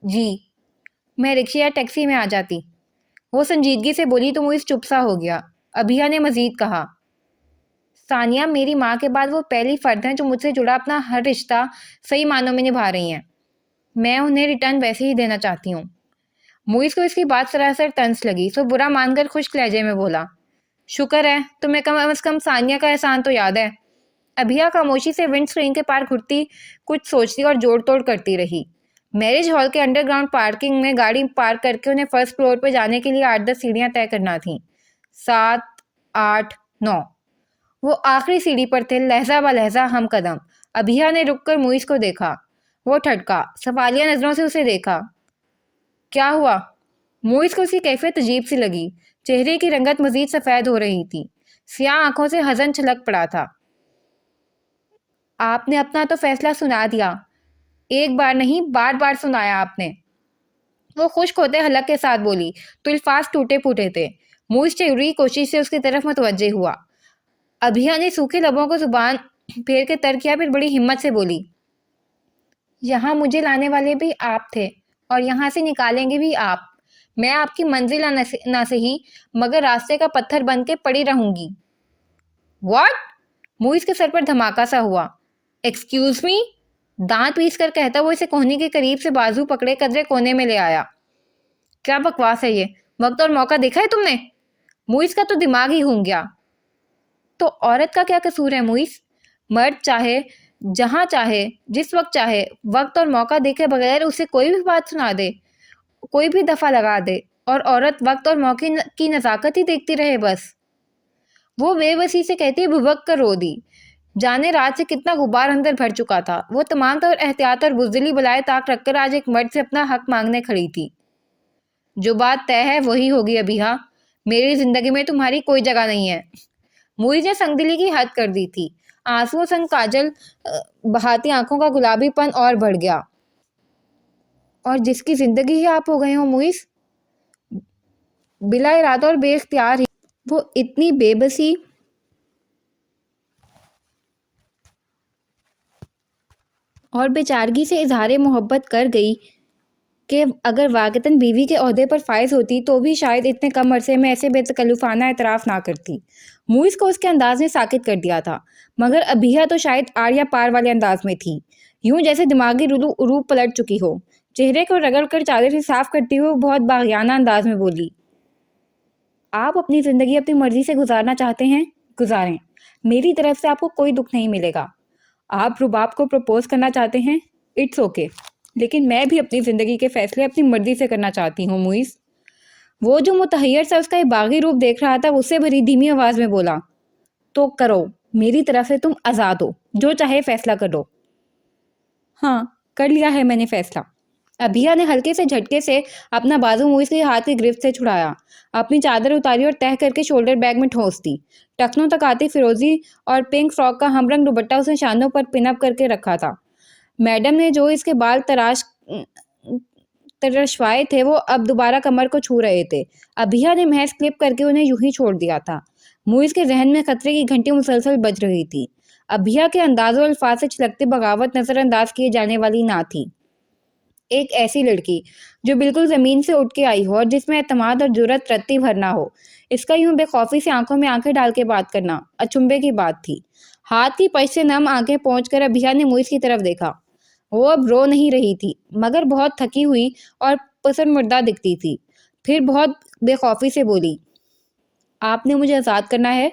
جی، میں رکشے یا ٹیکسی میں آ جاتی، وہ سنجیدگی سے بولی تو موئز چپ سا ہو گیا۔ ابیہ نے مزید کہا، ثانیہ میری ماں کے بعد وہ پہلی فرد ہیں جو مجھ سے جڑا اپنا ہر رشتہ صحیح معنوں میں نبھا رہی ہیں، میں انہیں ریٹرن ویسے ہی دینا چاہتی ہوں۔ موئز کو اس کی بات سراسر طنز لگی، سو برا مان کر خشک لہجے میں بولا، شکر ہے تمہیں کم از کم ثانیہ کا احسان تو یاد ہے۔ ابیہ خاموشی سے ونڈ اسکرین کے پار گھرتی کچھ سوچتی اور جوڑ توڑ کرتی رہی۔ میرج ہال کے انڈر گراؤنڈ پارکنگ میں گاڑی پارک کر کے انہیں فرسٹ فلور پہ جانے کے لیے 8-10 سیڑھیاں طے کرنا تھیں۔ 7، 8، 9 وہ آخری سیڑھی پر تھے، لہجہ بہ لہجہ ہم قدم۔ ابیہ نے رک کر موئز کو دیکھا، وہ ٹھٹکا، سوالیہ نظروں سے اسے دیکھا۔ کیا ہوا؟ موئز کو اس کی کیفیت عجیب سی لگی، چہرے کی رنگت مزید سفید ہو رہی تھی، سیاہ آنکھوں سے حزن چھلک پڑا تھا۔ آپ نے اپنا تو فیصلہ سنا دیا، ایک بار نہیں بار بار سنایا آپ نے، وہ خشک ہوتے حلق کے ساتھ بولی تو الفاظ ٹوٹے پھوٹے تھے۔ موئز چہری کوشش سے اس کی طرف متوجہ ہوا۔ ابیہ نے سوکھے لبوں کو زبان پھیر کے تر کیا، پھر بڑی ہمت سے بولی، یہاں مجھے لانے والے بھی آپ تھے اور یہاں سے نکالیں گے بھی آپ، میں آپ کی منزل نہ سہی مگر راستے کا پتھر بن کے پڑی رہوں گی۔ واٹ؟ موئز کے سر پر دھماکہ سا ہوا۔ Excuse me? دانت پیس کر کہتا وہ اسے کوہنی کے قریب سے بازو پکڑے قدرے کونے میں لے آیا۔ کیا بکواس ہے یہ؟ وقت اور موقع دیکھا ہے تم نے؟ موئز کا تو دماغ ہی گھوم گیا۔ تو عورت کا کیا قصور ہے موئز؟ مرد چاہے جہاں چاہے جس وقت چاہے وقت اور موقع دیکھے بغیر اسے کوئی بھی بات سنا دے، کوئی بھی دفعہ لگا دے، اور عورت وقت اور موقع کی نزاکت ہی دیکھتی رہے بس۔ وہ بے بسی سے کہتی بھبک کر رو دی، جانے رات سے کتنا غبار اندر بھر چکا تھا۔ وہ تمام طور احتیاط اور بزدلی بلائے طاق رکھ کر آج ایک مرد سے اپنا حق مانگنے کھڑی تھی۔ جو بات طے ہے وہی ہوگی ابیہ، میری زندگی میں تمہاری کوئی جگہ نہیں ہے۔ موئز نے سنگدلی کی حد کر دی تھی، آنسوؤں سنگ کاجل بہاتی آنکھوں کا گلابی پن اور بڑھ گیا۔ اور جس کی زندگی ہی آپ ہو گئے ہو موئز؟ بلا ارادہ اور بے اختیار ہی وہ اتنی بے بسی اور بیچارگی سے اظہار محبت کر گئی کہ اگر واقعتاً بیوی کے عہدے پر فائز ہوتی تو بھی شاید اتنے کم عرصے میں ایسے بے تکلفانہ اعتراف نہ کرتی۔ موئز کو اس کے انداز نے ساکت کر دیا تھا، مگر ابیہ تو شاید آر یا پار والے انداز میں تھی، یوں جیسے دماغی روح پلٹ چکی ہو۔ چہرے کو رگڑ کر چادر سے صاف کرتی ہوئے بہت باغیانہ انداز میں بولی، آپ اپنی زندگی اپنی مرضی سے گزارنا چاہتے ہیں، گزاریں، میری طرف سے آپ کو کوئی دکھ نہیں ملے گا۔ آپ رباب کو پروپوز کرنا چاہتے ہیں، اٹس اوکے، لیکن میں بھی اپنی زندگی کے فیصلے اپنی مرضی سے کرنا چاہتی ہوں موئز۔ وہ جو متحیر سا اس کا باغی روپ دیکھ رہا تھا اس سے بھری دھیمی آواز میں بولا، تو کرو، میری طرف سے تم آزاد ہو، جو چاہے فیصلہ کرو۔ ہاں، کر لیا ہے میں نے فیصلہ۔ ابیہ نے ہلکے سے جھٹکے سے اپنا بازو موئز کے ہاتھ کی گرفت سے چھڑایا، اپنی چادر اتاری اور تہہ کر کے شولڈر بیگ میں ٹھونس دی۔ ٹخنوں تک آتی فیروزی اور پنک فراک کا ہم رنگ دوپٹہ اس نے شانوں پر پن اپ کر کے رکھا تھا۔ میڈم نے جو اس کے بال ترشوائے تھے وہ اب دوبارہ کمر کو چھو رہے تھے۔ ابیہ نے محض کلپ کر کے انہیں یوں ہی چھوڑ دیا تھا۔ موئز کے ذہن میں خطرے کی گھنٹی مسلسل بج رہی تھی۔ ابیہ کے انداز و الفاظ سے چھلکتی بغاوت نظر انداز کیے جانے والی نہ تھی۔ ایک ایسی لڑکی جو بالکل زمین سے اٹھ کے آئی ہو اور جس میں اعتماد اور جرأت رتی بھر نہ ہو، اس کا یوں بے خوفی سے آنکھوں میں آنکھیں ڈال کے بات کرنا اچنبھے کی بات تھی۔ ہاتھ کی پش سے نم آنکھیں پہنچ کر ابیہ نے موئز کی طرف دیکھا۔ وہ اب رو نہیں رہی تھی، مگر بہت تھکی ہوئی اور پسماردہ دکھتی تھی۔ پھر بہت بے خوفی سے بولی، آپ نے مجھے آزاد کرنا ہے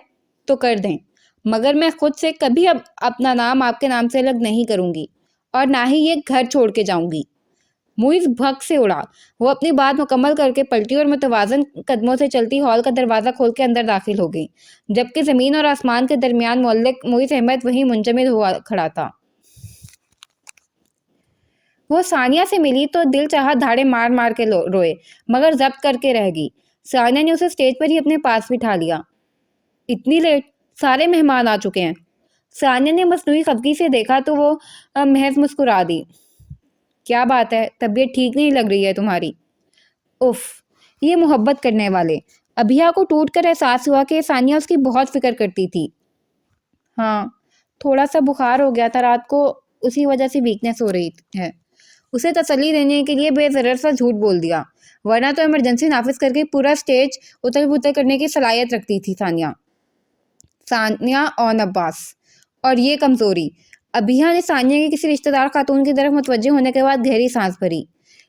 تو کر دیں، مگر میں خود سے کبھی اب اپنا نام آپ کے نام سے الگ نہیں کروں گی اور نہ ہی یہ گھر چھوڑ کے جاؤں گی۔ موئز بھگ سے اڑا۔ وہ اپنی بات مکمل کر کے پلٹی اور متوازن قدموں سے چلتی ہال کا دروازہ کھول کے اندر داخل ہو گئی، جبکہ زمین اور آسمان کے درمیان معلق موئز احمد وہیں منجمد ہوا کھڑا تھا۔ وہ ثانیہ سے ملی تو دل چاہا دھاڑے مار مار کے روئے، مگر ضبط کر کے رہ گئی۔ ثانیہ نے اسے اسٹیج پر ہی اپنے پاس بٹھا لیا۔ اتنی لیٹ؟ سارے مہمان آ چکے ہیں۔ ثانیہ نے مصنوعی خفگی سے دیکھا تو وہ محض مسکرا دی. کیا بات ہے، طبیعت ٹھیک نہیں لگ رہی ہے تمہاری؟ اف، یہ محبت کرنے والے. ابھیا کو ٹوٹ کر احساس ہوا کہ ثانیہ اس کی بہت فکر کرتی تھی. ہاں، تھوڑا سا بخار ہو گیا تھا رات کو، اسی وجہ سے ویکنیس ہو رہی ہے. اسے تسلی دینے کے لیے بے ضرر سا جھوٹ بول دیا، ورنہ تو ایمرجنسی نافذ کر کے پورا سٹیج اتل پتل کرنے کی صلاحیت رکھتی تھی ثانیہ اون عباس. اور یہ کمزوری. ابھیا نے ثانیہ کے کسی رشتہ دار خاتون کی طرف متوجہ ہونے کے بعد گہری سانس بھری.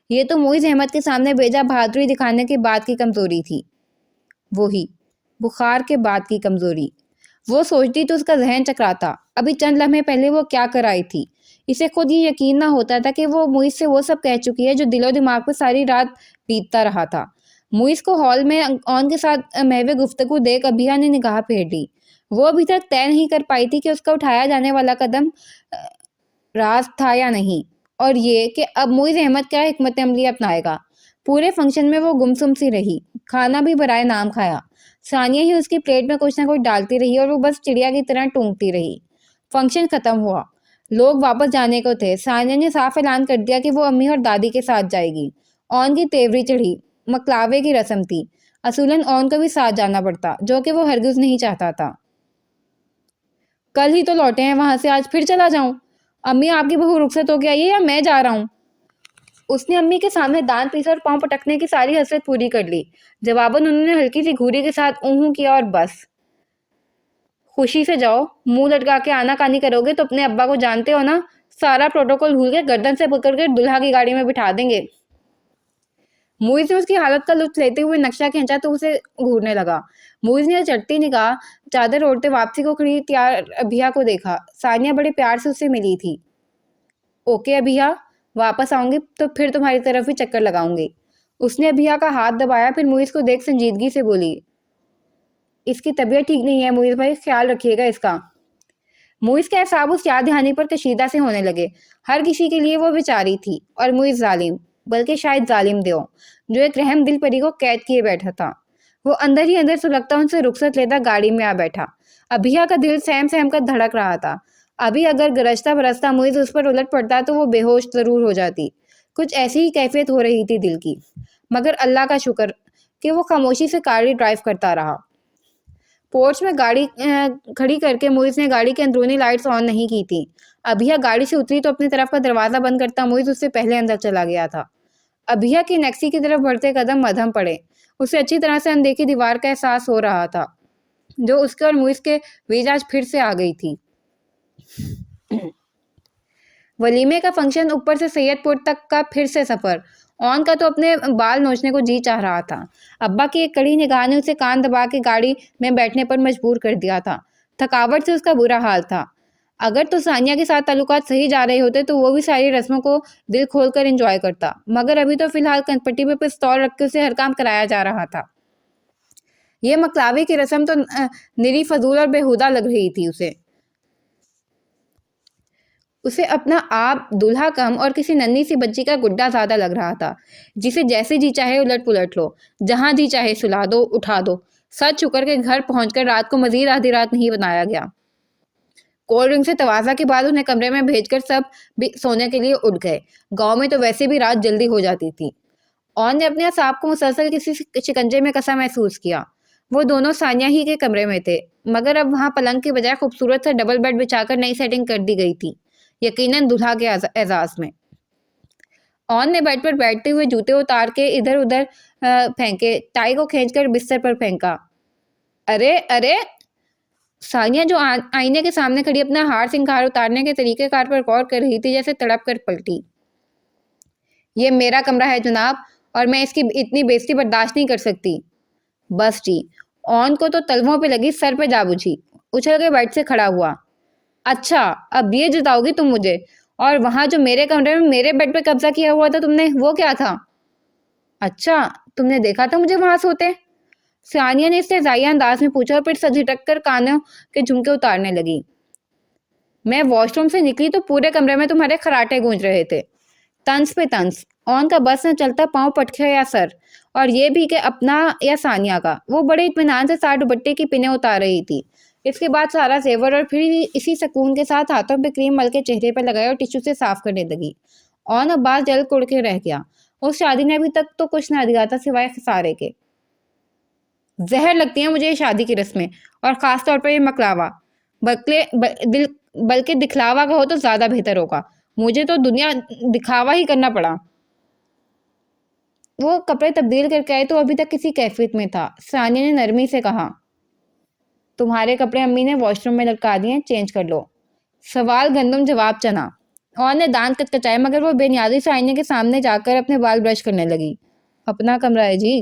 یہ تو معیز احمد کے سامنے بیجا بہادری دکھانے کے بعد کی کمزوری تھی. وہی بخار کے بعد کی کمزوری. وہ سوچتی تو اس کا ذہن چکراتا. ابھی چند لمحے پہلے وہ کیا کر آئی تھی. اسے خود یہ یقین نہ ہوتا تھا کہ وہ معیز سے وہ سب کہہ چکی ہے جو دل و دماغ پہ ساری رات بیتتا رہا تھا. معیز کو ہال میں اون کے ساتھ محو گفتگو دیکھ ابھیا نے نگاہ پھیر لی. وہ ابھی تک طے نہیں کر پائی تھی کہ اس کا اٹھایا جانے والا قدم راست تھا یا نہیں، اور یہ کہ اب معیز احمد کیا حکمت عملی اپنائے گا. پورے فنکشن میں وہ گمسم سی رہی. کھانا بھی برائے نام کھایا. ثانیہ ہی اس کی پلیٹ میں کچھ نہ کچھ ڈالتی رہی اور وہ بس چڑیا کی طرح ٹونکتی رہی. فنکشن ختم ہوا. لوگ واپس جانے کو تھے. ثانیہ نے صاف اعلان کر دیا کہ وہ امی اور دادی کے ساتھ جائے گی. اون کی تیوری چڑھی. مکلاوے کی رسم تھی. اصولاً اون کو بھی ساتھ جانا پڑتا، جو کہ وہ ہرگز نہیں چاہتا تھا. کل ہی تو لوٹے ہیں وہاں سے، آج پھر چلا جاؤں؟ امی آپ کی بہو رخصت ہو کے آئی ہے یا میں جا رہا ہوں؟ اس نے امی کے سامنے دانت پیسا اور پاؤں پٹکنے کی ساری حسرت پوری کر لی. جواباً انہوں نے ہلکی سی گھوری کے ساتھ اونہوں کیا اور بس. خوشی سے جاؤ، منہ لٹکا کے آنا کانی کرو گے تو اپنے ابا کو جانتے ہو نا، سارا پروٹوکول بھول کے گردن سے پکڑ کے دلہا کی گاڑی میں بٹھا دیں گے. معیز نے اس کی حالت کا لطف لیتے ہوئے نقشہ کھینچا تو اسے گھورنے لگا. معیز نے چڑھتی نگاہ چادر اوڑھتے واپسی کو کھڑی تیار ابھیا کو دیکھا. ثانیہ بڑے پیار سے اس سے ملی تھی. اوکے ابھیا، واپس آؤں گی تو پھر تمہاری طرف بھی چکر لگاؤں گی. اس نے ابھیا کا ہاتھ دبایا، پھر معیز کو دیکھ سنجیدگی سے بولی، اس کی طبیعت ٹھیک نہیں ہے معیز بھائی، خیال رکھیے گا اس کا. معیز کے اعصاب اس یاد دہانی پر کشیدہ سے ہونے لگے. ہر کسی کے لیے وہ بیچاری تھی، اور معیز ظالم، بلکہ شاید ظالم دیو، جو ایک رحم دل پری کو قید کیے بیٹھا تھا. وہ اندر ہی اندر سلگتا ان سے رخصت لیتا گاڑی میں آ بیٹھا. ابھیا کا دل سہم سہم کر دھڑک رہا تھا. ابھی اگر گرجتا برستا معیز اس پر الٹ پڑتا تو وہ بے ہوش ضرور ہو جاتی. کچھ ایسی ہی کیفیت ہو رہی تھی دل کی. مگر اللہ کا شکر کہ وہ خاموشی سے گاڑی ڈرائیو کرتا رہا. پورچ میں گاڑی کھڑی کر کے معیز نے گاڑی کے اندرونی لائٹس آن نہیں کی تھی. ابھیا گاڑی سے اتری تو اپنی طرف کا دروازہ بند کرتا معیز اس سے پہلے اندر چلا گیا تھا. ابھیا کی نیکسی کی طرف بڑھتے قدم مدھم پڑے. اسے اچھی طرح سے اندیکھی دیوار کا احساس ہو رہا تھا جو اس کے اور معیز کے بیچ آج پھر سے آ گئی تھی. ولیمے کا فنکشن، اوپر سے سید پور تک کا پھر سے سفر. اون کا تو اپنے بال نوچنے کو جی چاہ رہا تھا. ابا کی ایک کڑی نگاہ نے اسے کان دبا کے گاڑی میں بیٹھنے پر مجبور کر دیا تھا. تھکاوٹ سے اس کا برا حال تھا. اگر تو ثانیہ کے ساتھ تعلقات صحیح جا رہے ہوتے تو وہ بھی ساری رسموں کو دل کھول کر انجوائے کرتا، مگر ابھی تو فی الحال کنپٹی پہ پستول رکھ کے اسے ہر کام کرایا جا رہا تھا. یہ مکلاوے کی رسم تو نری فضول اور بےہودہ لگ رہی تھی. اسے اپنا آپ دلہا کم اور کسی ننھی سی بچی کا گڈا زیادہ لگ رہا تھا، جسے جیسے جی چاہے الٹ پلٹ لو، جہاں جی چاہے سلا دو، اٹھا دو. سچ شکر کے گھر پہنچ کر رات کو مزید آدھی رات نہیں بنایا گیا. کولڈ ڈرنک سے توازہ کے بعد انہیں کمرے میں بھیج کر سب بھی سونے کے لیے اٹھ گئے. گاؤں میں تو ویسے بھی رات جلدی ہو جاتی تھی. اون نے اپنے اعصاب کو مسلسل کسی شکنجے میں کسا محسوس کیا. وہ دونوں ثانیہ ہی کے کمرے میں تھے، مگر اب وہاں پلنگ کی بجائے خوبصورت سے ڈبل بیڈ بچھا کر نئی سیٹنگ کر دی گئی تھی، یقیناً دلہا کے اعزاز میں. اون نے بیڈ پر بیٹھتے ہوئے جوتے اتار کے ادھر ادھر پھینکے، ٹائی کو کھینچ کر بستر پر پھینکا. ارے ارے! ثانیہ جو آئینے کے سامنے کھڑی اپنا ہار سنگھار اتارنے کے طریقہ کار پر غور کر رہی تھی جیسے تڑپ کر پلٹی. یہ میرا کمرہ ہے جناب، اور میں اس کی اتنی بےعزتی برداشت نہیں کر سکتی. بس جی. اون کو تو تلووں پہ لگی سر پہ جا بجھی. اچھل کے بیڈ سے کھڑا ہوا. اچھا، اب یہ جتاؤ گی تم مجھے؟ اور وہاں جو میرے کمرے میں میرے بیڈ پہ قبضہ کیا ہوا تھا تم نے، وہ کیا تھا؟ اچھا، تم نے دیکھا تھا مجھے وہاں سوتے؟ ثانیہ نے اس سے زائیہ انداز میں پوچھا اور پھر سجھٹک کر کانوں کے جھمکے اتارنے لگی. میں واش روم سے نکلی تو پورے کمرے میں تمہارے خراٹے گونج رہے تھے. طنز پہ طنز. اون کا بس نہ چلتا، پاؤں پٹکے یا سر، اور یہ بھی کہ اپنا یا ثانیہ کا. وہ بڑے اطمینان سے سار دوپٹے کی پنیں اتار رہی تھی. اس کے بعد سارا زیور اور پھر اسی سکون کے ساتھ ہاتھوں پہ کریم مل کے چہرے پہ لگایا اور ٹشو سے صاف کرنے لگی۔ اون عباس جل کڑ کے رہ گیا۔ اس شادی نے ابھی تک تو کچھ نہ دیا تھا سوائے خسارے کے۔ زہر لگتی ہیں مجھے یہ شادی کی رسمیں، اور خاص طور پر یہ مکلاوا، بلکہ دکھلاوا کا ہو تو زیادہ بہتر ہوگا۔ مجھے تو دنیا دکھاوا ہی کرنا پڑا۔ وہ کپڑے تبدیل کر کے آئے تو ابھی تک کسی کیفیت میں تھا۔ ثانیہ نے نرمی سے کہا، تمہارے کپڑے امی نے واش روم میں لٹکا دیے، چینج کر لو۔ سوال گندم جواب چنا۔ اور نے دانت کچکچائے مگر وہ بے نیازی سے آئینے کے سامنے جا کر اپنے بال برش کرنے لگی۔ اپنا کمرہ ہے جی۔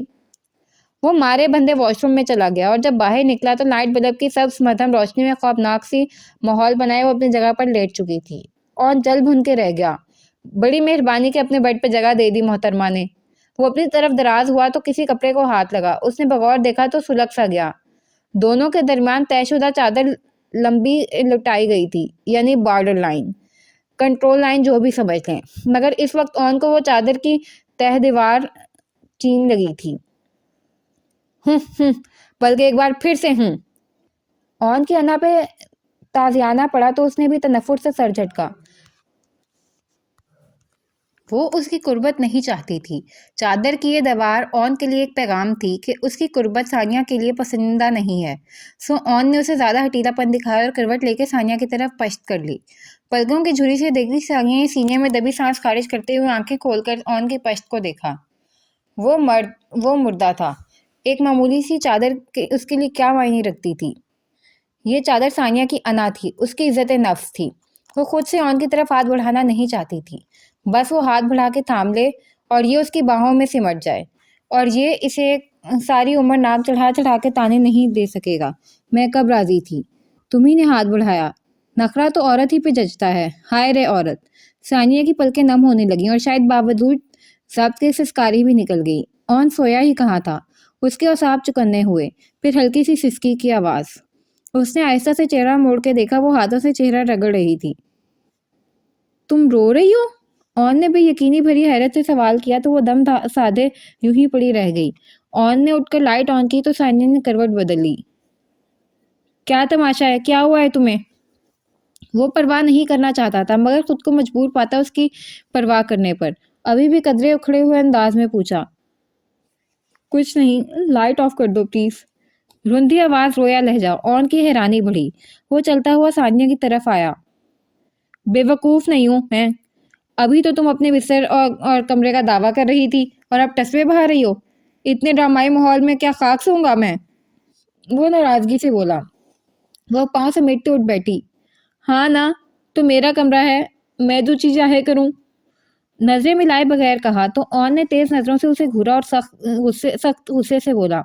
وہ مارے بندے واش روم میں چلا گیا اور جب باہر نکلا تو لائٹ بلب کی سبز مدھم روشنی میں خوابناک سی ماحول بنائے وہ اپنی جگہ پر لیٹ چکی تھی اور جل بھن کے رہ گیا۔ بڑی مہربانی کہ اپنے بیڈ پہ جگہ دے دی محترمہ نے۔ وہ اپنی طرف دراز ہوا تو کسی کپڑے کو ہاتھ لگا۔ اس نے بغور دیکھا تو سلگ سا گیا۔ دونوں کے درمیان طے شدہ چادر لمبی لٹائی گئی تھی، یعنی بارڈر لائن، کنٹرول لائن، جو بھی سمجھ لیں۔ مگر اس وقت اون کو وہ چادر کی تہ دیوار چین لگی تھی۔ بلکہ ایک بار پھر سے اون کی انا پہ تازیانہ پڑا تو اس نے بھی تنفر سے سر جھٹکا۔ وہ اس کی قربت نہیں چاہتی تھی۔ چادر کی یہ دیوار اون کے لیے ایک پیغام تھی کہ اس کی قربت ثانیہ کے لیے پسندیدہ نہیں ہے۔ سو اون نے اسے زیادہ ہٹیلا پن دکھایا اور کروٹ لے کے ثانیہ کی طرف پشت کر لی۔ پلکوں کی جھری سے دیکھتی ثانیہ نے سینے میں دبی سانس خارج کرتے ہوئے آنکھیں کھول کر اون کی پشت کو دیکھا۔ وہ مردہ تھا۔ ایک معمولی سی چادر اس کے لیے کیا معنی رکھتی تھی؟ یہ چادر ثانیہ کی انا تھی، اس کی عزت نفس تھی۔ وہ خود سے اون کی طرف ہاتھ بڑھانا نہیں چاہتی تھی۔ بس وہ ہاتھ بڑھا کے تھام لے اور یہ اس کی باہوں میں سمٹ جائے، اور یہ اسے ساری عمر ناک چڑھا چڑھا کے تانے نہیں دے سکے گا۔ میں کب راضی تھی؟ تمہیں نے ہاتھ بڑھایا۔ نخرہ تو عورت ہی پہ جچتا ہے۔ ہائے رے عورت۔ ثانیہ کی پلکیں نم ہونے لگیں اور شاید باوجود ضبط کے سسکاری بھی نکل گئی۔ اون سویا ہی کہاں تھا؟ اس کے اعصاب چکنے ہوئے، پھر ہلکی سی سسکی کی آواز۔ اس نے آہستہ سے چہرہ موڑ کے دیکھا، وہ ہاتھوں سے چہرہ رگڑ رہی تھی۔ تم رو رہی ہو؟ اون نے بے یقینی بھری حیرت سے سوال کیا تو وہ دم سادے یوں ہی پڑی رہ گئی۔ اون نے اٹھ کر لائٹ آن کی تو ثانیہ نے کروٹ بدل لی۔ کیا تماشا ہے؟ کیا ہوا ہے تمہیں؟ وہ پرواہ نہیں کرنا چاہتا تھا مگر خود کو مجبور پاتا اس کی پرواہ کرنے پر۔ ابھی بھی قدرے اکھڑے ہوئے انداز میں پوچھا، کچھ نہیں، لائٹ آف کر دو پلیز۔ رندھی آواز، رویا لہجہ۔ اون کی حیرانی بڑھی۔ وہ چلتا ہوا ثانیہ کی طرف آیا۔ بے وقوف نہیں ہوں میں؟ ابھی تو تم اپنے بستر اور کمرے کا دعویٰ کر رہی تھی اور اب ٹسوے بہا رہی ہو۔ اتنے ڈرامائی ماحول میں کیا خاک سوں گا میں؟ وہ ناراضگی سے بولا۔ وہ پاؤں سے مٹتے اٹھ بیٹھی۔ ہاں نا، تو میرا کمرہ ہے، میں جو چیز چاہے کروں۔ نظریں ملائے بغیر کہا تو اون نے تیز نظروں سے اسے گھورا اور سخت غصے سے بولا،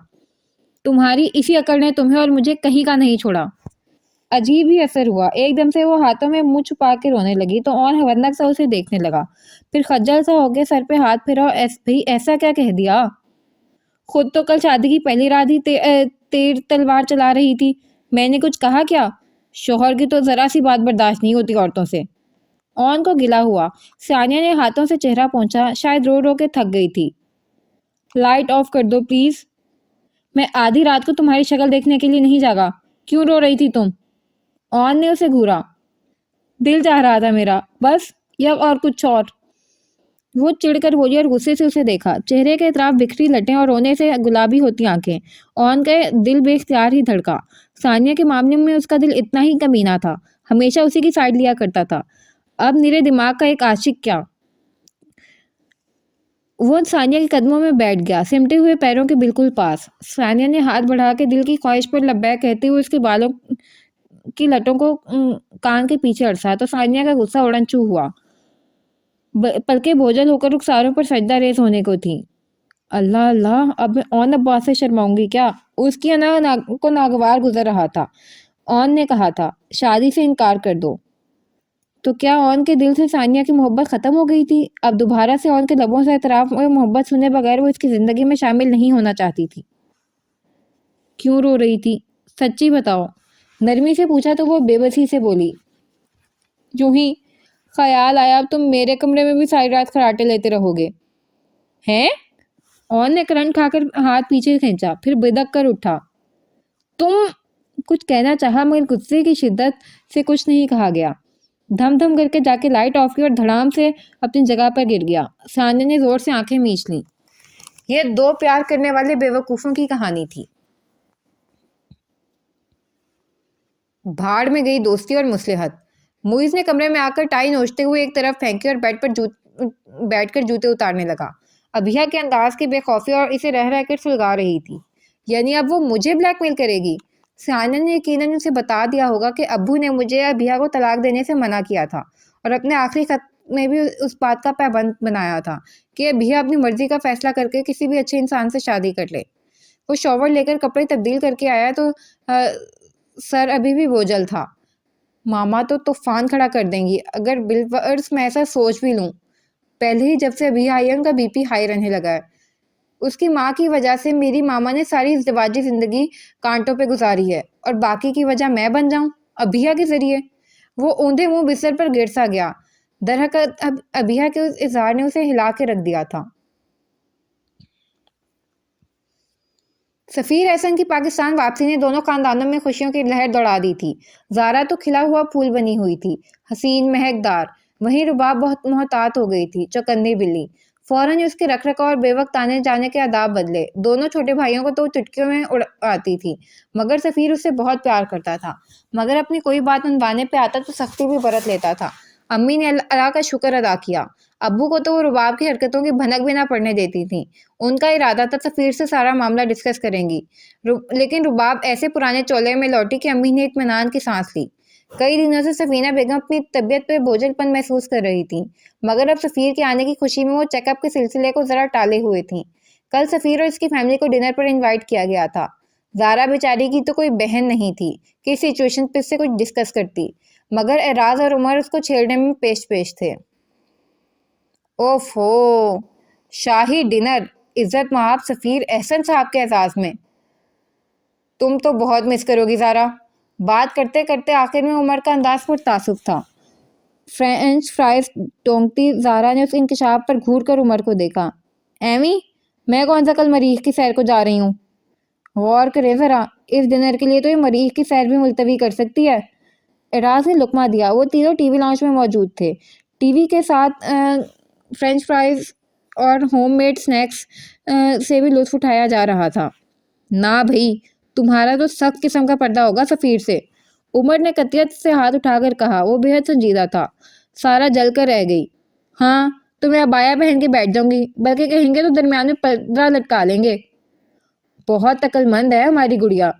تمہاری اسی اکڑ نے تمہیں اور مجھے کہیں کا نہیں چھوڑا۔ عجیب ہی اثر ہوا۔ ایک دم سے وہ ہاتھوں میں منہ چھپا کے رونے لگی تو اون حیرت سا اسے دیکھنے لگا، پھر خجل سا ہو کے سر پہ ہاتھ پھیرا اور ایسا کیا کہہ دیا؟ خود تو کل شادی کی پہلی رات ہی تیر تلوار چلا رہی تھی۔ میں نے کچھ کہا کیا؟ شوہر کی تو ذرا سی بات برداشت نہیں ہوتی عورتوں سے۔ اون کو گلا ہوا۔ ثانیہ نے ہاتھوں سے چہرہ پونچھا، شاید رو رو کے تھک گئی تھی۔ لائٹ آف کر دو پلیز۔ میں آدھی رات کو تمہاری شکل دیکھنے کے لیے نہیں جاگا۔ کیوں رو رہی تھی تم؟ اون نے اسے گھورا۔ دل چاہ رہا تھا میرا، بس، یا اور کچھ اور؟ وہ چڑ کر بولی اور غصے سے اسے دیکھا۔ چہرے کے اطراف بکھری لٹیں اور رونے سے گلابی ہوتی آنکھیں۔ اون کا دل بے اختیار ہی دھڑکا۔ ثانیہ کے معاملے میں اس کا دل اتنا ہی کمینہ تھا، ہمیشہ اسی کی سائیڈ لیا کرتا تھا۔ اب میرے دماغ کا ایک عاشق کیا؟ وہ ثانیہ کے قدموں میں بیٹھ گیا، سمٹے ہوئے پیروں کے بالکل پاس۔ ثانیہ نے ہاتھ بڑھا کے دل کی خواہش پر لبیک کہتے ہوئے اس کے بالوں کی لٹوں کو کان کے پیچھے اڑسا تو ثانیہ کا غصہ اڑن چو ہوا، پلکیں بوجھل ہو کر رخساروں پر سجدہ ریز ہونے کو تھی۔ اللہ اللہ، اب میں اون عباس سے شرماؤں گی کیا؟ اس کی انا کو ناگوار گزر رہا تھا۔ اون نے کہا تھا شادی سے انکار کر دو۔ تو کیا اون کے دل سے ثانیہ کی محبت ختم ہو گئی تھی؟ اب دوبارہ سے اون کے لبوں سے اعتراف اور محبت سنے بغیر وہ اس کی زندگی میں شامل نہیں ہونا چاہتی تھی۔ کیوں رو رہی تھی؟ سچی بتاؤ، نرمی سے پوچھا تو وہ بے بسی سے بولی، یوں ہی خیال آیا اب تم میرے کمرے میں بھی ساری رات خراٹے لیتے رہو گے۔ ہیں؟ اون نے کرنٹ کھا کر ہاتھ پیچھے کھینچا، پھر بدک کر اٹھا۔ تم کچھ کہنا چاہا مگر غصے کی شدت سے کچھ نہیں کہا گیا۔ دھم دھم کر کے جا کے لائٹ آف کی اور دھڑام سے اپنی جگہ پر گر گیا۔ ثانیہ نے زور سے آنکھیں میچ لیں۔ یہ دو پیار کرنے والے بیوقوفوں کی کہانی تھی۔ بھاڑ میں گئی دوستی اور مصلحت۔ موئز نے کمرے میں آ کر ٹائی نوچتے ہوئے ایک طرف پھینکی اور بیٹھ کر جوتے اتارنے لگا۔ ابھیا کے انداز کی بے خوفی اور اسے رہ رہ کر سلگا رہی تھی۔ یعنی اب وہ مجھے بلیک میل کرے گی؟ ثانیہ نے یقیناً اسے بتا دیا ہوگا کہ ابو نے مجھے ابھیا کو طلاق دینے سے منع کیا تھا اور اپنے آخری خط میں بھی اس بات کا پابند بنایا تھا کہ ابھیا اپنی مرضی کا فیصلہ کر کے کسی بھی اچھے انسان سے شادی کر لے۔ وہ شاور لے کر کپڑے تبدیل کر کے آیا تو سر ابھی بھی بوجھل تھا۔ ماما تو طوفان کھڑا کر دیں گی اگر بالورس میں ایسا سوچ بھی لوں۔ پہلے ہی جب سے ابھی آئی ہے ان کا بی پی ہائی رہنے لگا ہے۔ اس کی ماں کی وجہ سے میری ماما نے ساری ازدواجی زندگی کانٹوں پہ گزاری ہے اور باقی کی وجہ میں بن جاؤں ابھیا کے ذریعے؟ وہ اوندھے منہ بستر پر گر سا گیا۔ درحقیقت ابھیا کے اس اظہار نے اسے ہلا کے رکھ دیا تھا۔ سفیر احسن کی پاکستان واپسی نے دونوں خاندانوں میں خوشیوں کی لہر دوڑا دی تھی۔ زارا تو کھلا ہوا پھول بنی ہوئی تھی، حسین مہکدار۔ وہیں رباب بہت محتاط ہو گئی تھی، چوکندی بلی۔ فوراً اس کے رکھ رکھاؤ اور بے وقت آنے جانے کے آداب بدلے۔ دونوں چھوٹے بھائیوں کو تو چٹکیوں میں اڑاتی تھی، مگر سفیر اس سے بہت پیار کرتا تھا۔ مگر اپنی کوئی بات منوانے پہ آتا تو سختی بھی برت لیتا تھا۔ امی نے اللہ کا شکر ادا کیا۔ ابو کو تو وہ رباب کی حرکتوں کی بھنک بھی نہ پڑنے دیتی تھی۔ ان کا ارادہ تھا سفیر سے سارا معاملہ ڈسکس کریں گی، لیکن رباب ایسے پرانے چولے میں لوٹی کہ امی نے اطمینان کی سانس لی۔ کئی دنوں سے سفینہ بیگم اپنی طبیعت پہ بوجھل پن محسوس کر رہی تھی، مگر اب سفیر کے آنے کی خوشی میں وہ چیک اپ کے سلسلے کو ذرا ٹالے ہوئے تھیں۔ کل سفیر اور اس کی فیملی کو ڈنر پر انوائٹ کیا گیا تھا۔ زارا بیچاری کی تو کوئی بہن نہیں تھی کہ اس سچویشن پہ اس سے کچھ ڈسکس کرتی، مگر اعراز اور عمر اس کو چھیڑنے میں پیش تھے۔ اوف ہو، شاہی ڈنر عزت مآب سفیر احسن صاحب کے اعزاز میں۔ تم تو بہت مس کرو گی زارا۔ بات کرتے کرتے آخر میں عمر کا انداز پر تعصب تھا۔ فرینچ فرائز ٹونگتی زارا نے اس انکشاف پر گھور کر عمر کو دیکھا۔ ایمی، میں کون سا کل مریخ کی سیر کو جا رہی ہوں؟ غور کرے ذرا، اس ڈنر کے لیے تو یہ مریخ کی سیر بھی ملتوی کر سکتی ہے۔ اعراز نے لقمہ دیا۔ وہ تینوں ٹی وی لاؤنج میں موجود تھے۔ ٹی وی کے ساتھ فرینچ فرائز اور ہوم میڈ سنیکس سے بھی لطف اٹھایا جا رہا تھا۔ نہ بھئی، تمہارا تو سخت قسم کا پردہ ہوگا سفیر سے، عمر نے قطعیت سے ہاتھ اٹھا کر کہا۔ وہ بے حد سنجیدہ تھا۔ سارا جل کر رہ گئی۔ ہاں تو میں عبایا پہن کے بیٹھ جاؤں گی، بلکہ کہیں گے تو درمیان میں پردہ لٹکا لیں گے۔ بہت عقل مند ہے ہماری گڑیا۔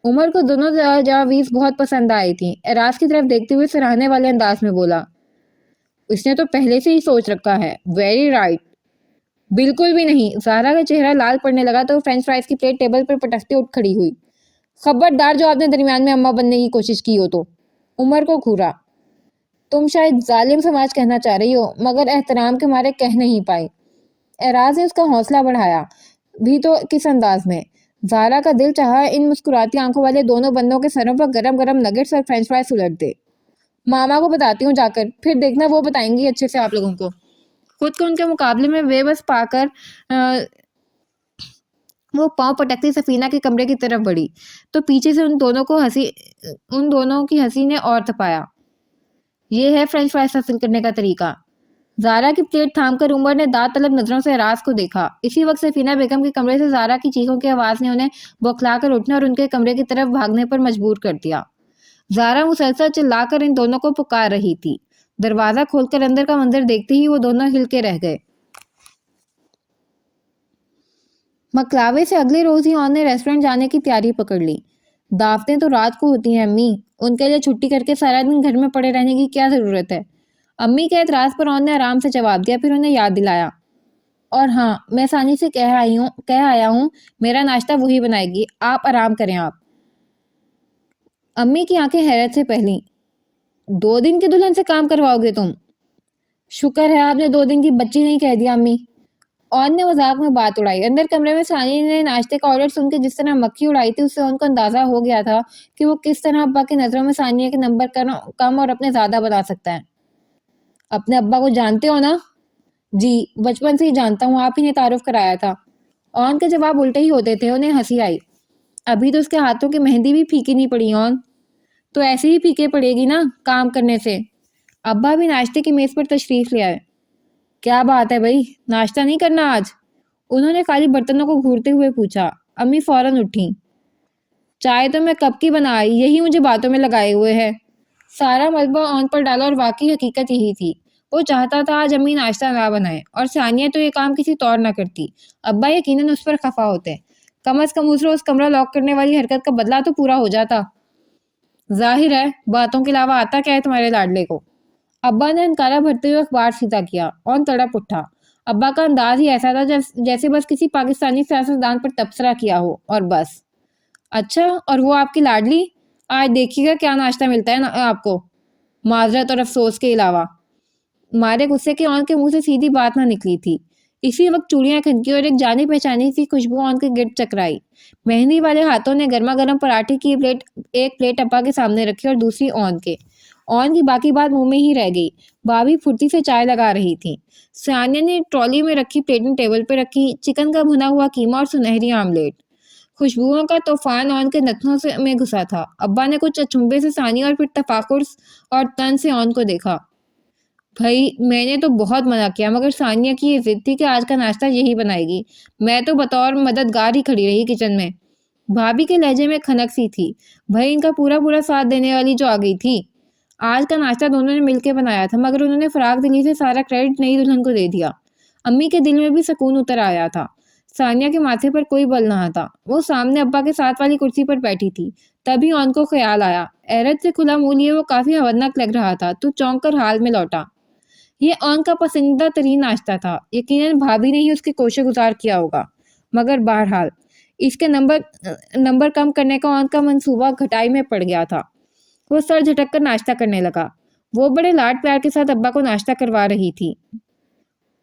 عمر کو دونوں تجاویز بہت پسند آئی تھیں۔ اعراز کی طرف دیکھتے ہوئے سراہنے والے انداز میں بولا، اس نے تو پہلے سے ہی سوچ رکھا ہے۔ Very right. بالکل بھی نہیں۔ زارا کا چہرہ لال پڑنے لگا تو وہ فرینچ فرائز کی پلیٹ ٹیبل پر پٹکتے اٹھ کھڑی ہوئی۔ خبردار جو آپ نے درمیان میں اماں بننے کی کوشش کی ہو تو۔ عمر کو گھورا۔ تم شاید ظالم سماج کہنا چاہ رہی ہو، مگر احترام کے مارے کہہ نہیں پائی۔ اعراز نے اس کا حوصلہ بڑھایا، بھی تو کس انداز میں۔ زارا کا دل چاہا ان مسکراتی آنکھوں والے دونوں بندوں کے سروں پر گرم گرم نگٹس اور فرینچ فرائز الٹ دے۔ ماما کو بتاتی ہوں جا کر، پھر دیکھنا وہ بتائیں گی اچھے سے آپ لوگوں کو۔ خود کو ان کے مقابلے میں بے بس پا کر وہ پاؤں پٹکتی سفینہ کے کمرے کی طرف بڑھی تو پیچھے سے ان دونوں کی ہنسی نے اور تپایا۔ یہ ہے فرینچ فرائز حاصل کرنے کا طریقہ۔ زارا کی پلیٹ تھام کر عمر نے داد طلب نظروں سے اعراز کو دیکھا۔ اسی وقت سفینہ بیگم کے کمرے سے زارا کی چیخوں کی آواز نے انہیں بوکھلا کر اٹھنے اور ان کے کمرے کی طرف بھاگنے پر مجبور کر دیا۔ زارا مسلسل چلا کر ان دونوں کو پکار رہی تھی۔ دروازہ کھول کر اندر کا منظر دیکھتے ہی وہ دونوں ہل کے رہ گئے۔ مکلاوے سے اگلے روز ہی آن نے ریسٹورنٹ جانے کی تیاری پکڑ لی۔ دعوتیں تو رات کو ہوتی ہیں امی، ان کے لیے چھٹی کر کے سارا دن گھر میں پڑے رہنے کی کیا ضرورت ہے؟ امی کے اعتراض پر آن نے آرام سے جواب دیا، پھر انہیں یاد دلایا، اور ہاں میں ثانی سے کہہ آیا ہوں میرا ناشتہ وہی بنائے گی، آپ آرام کریں۔ آپ امی کی آنکھیں حیرت سے پھیلیں۔ 2 دن کی دلہن سے کام کرواؤ گے تم؟ شکر ہے آپ نے 2 دن کی بچی نہیں کہہ دیا امی۔ اون نے مذاق میں بات اڑائی۔ اندر کمرے میں ثانی نے ناشتے کا آرڈر سن کے جس طرح مکھی اڑائی تھی، اس سے ان کو اندازہ ہو گیا تھا کہ وہ کس طرح ابا کی نظروں میں ثانیہ کے نمبر کم اور اپنے زیادہ بنا سکتا ہے۔ اپنے ابا کو جانتے ہو نا؟ جی بچپن سے ہی جانتا ہوں، آپ ہی نے تعارف کرایا تھا۔ اون کے جواب الٹے ہی ہوتے تھے۔ انہیں ہنسی آئی۔ ابھی تو اس کے ہاتھوں کی مہندی بھی پھیکی نہیں پڑی اون، تو ایسے ہی پھیکے پڑے گی نا کام کرنے سے۔ ابا بھی ناشتے کی میز پر تشریف لے آئے۔ کیا بات ہے بھائی، ناشتہ نہیں کرنا آج؟ انہوں نے خالی برتنوں کو گھورتے ہوئے پوچھا۔ امی فوراً اٹھیں۔ چائے تو میں کب کی بنا آئی، یہی مجھے باتوں میں لگائے ہوئے ہے۔ سارا ملبہ اون پر ڈالا اور واقعی حقیقت یہی تھی۔ وہ چاہتا تھا آج امی ناشتہ نہ بنائے اور ثانیہ تو یہ کام کسی طور نہ کرتی۔ ابا یقیناً اس پر خفا ہوتے، کم از کم اس روز کمرہ لاک کرنے والی حرکت کا بدلہ تو پورا ہو جاتا۔ ظاہر ہے باتوں کے علاوہ آتا کیا ہے تمہارے لاڈلے کو؟ ابا نے انکارہ بھرتے ہوئے اخبار سیدھا کیا اور تڑپ اٹھا۔ ابا کا انداز ہی ایسا تھا جیسے بس کسی پاکستانی سیاستدان پر تبصرہ کیا ہو اور بس۔ اچھا، اور وہ آپ کی لاڈلی؟ آج دیکھیے گا کیا ناشتہ ملتا ہے آپ کو، معذرت اور افسوس کے علاوہ۔ مارے غصے کے اون کے منہ سے سیدھی بات نہ نکلی تھی۔ اسی وقت چوڑیاں کھنکی اور ایک جانی پہچانی سی خوشبو اون کے گرد چکرائی۔ مہندی والے ہاتھوں نے گرما گرم پراٹھے کی ایک پلیٹ ابا کے سامنے رکھی اور دوسری اون کے۔ اون کی باقی بات منہ میں ہی رہ گئی۔ بھابھی پھرتی سے چائے لگا رہی تھی۔ ثانیہ نے ٹرالی میں رکھی پلیٹیں ٹیبل پہ رکھی، چکن کا بھنا ہوا قیمہ اور سنہری آملیٹ۔ خوشبوؤں کا طوفان اون کے نتنوں میں گھسا تھا۔ ابا نے کچھ اچنبھے سے ثانیہ اور پھر تفاخر اور تن سے اون کو دیکھا۔ بھائی میں نے تو بہت منع کیا مگر ثانیہ کی یہ ضد تھی کہ آج کا ناشتہ یہی بنائے گی۔ میں تو بطور مددگار ہی کھڑی رہی کچن میں۔ بھابھی کے لہجے میں کھنک سی تھی۔ بھائی ان کا پورا ساتھ دینے والی جو آ گئی تھی۔ آج کا ناشتہ دونوں نے مل کے بنایا تھا مگر انہوں نے فراغ دلی سے سارا کریڈٹ نئی دلہن کو دے دیا۔ امی کے دل میں بھی سکون اتر آیا تھا۔ ثانیہ کے ماتھے پر کوئی بل نہ تھا۔ وہ سامنے ابا کے ساتھ والی کرسی پر بیٹھی تھی۔ تبھی اون کو خیال آیا۔ ایرت سے کھلا منہ لیے وہ کافی ہونک لگ رہا تھا تو چونک کر حال میں لوٹا۔ یہ اون کا پسندیدہ ترین ناشتہ تھا۔ یقیناً بھابھی نے ہی اس کی کوشش گزار کیا ہوگا مگر بہرحال اس کے نمبر کم کرنے کا اون کا منصوبہ گھٹائی میں پڑ گیا تھا۔ وہ سر جھٹک کر ناشتہ کرنے لگا۔ وہ بڑے لاڈ پیار کے ساتھ ابا کو ناشتہ کروا رہی تھی۔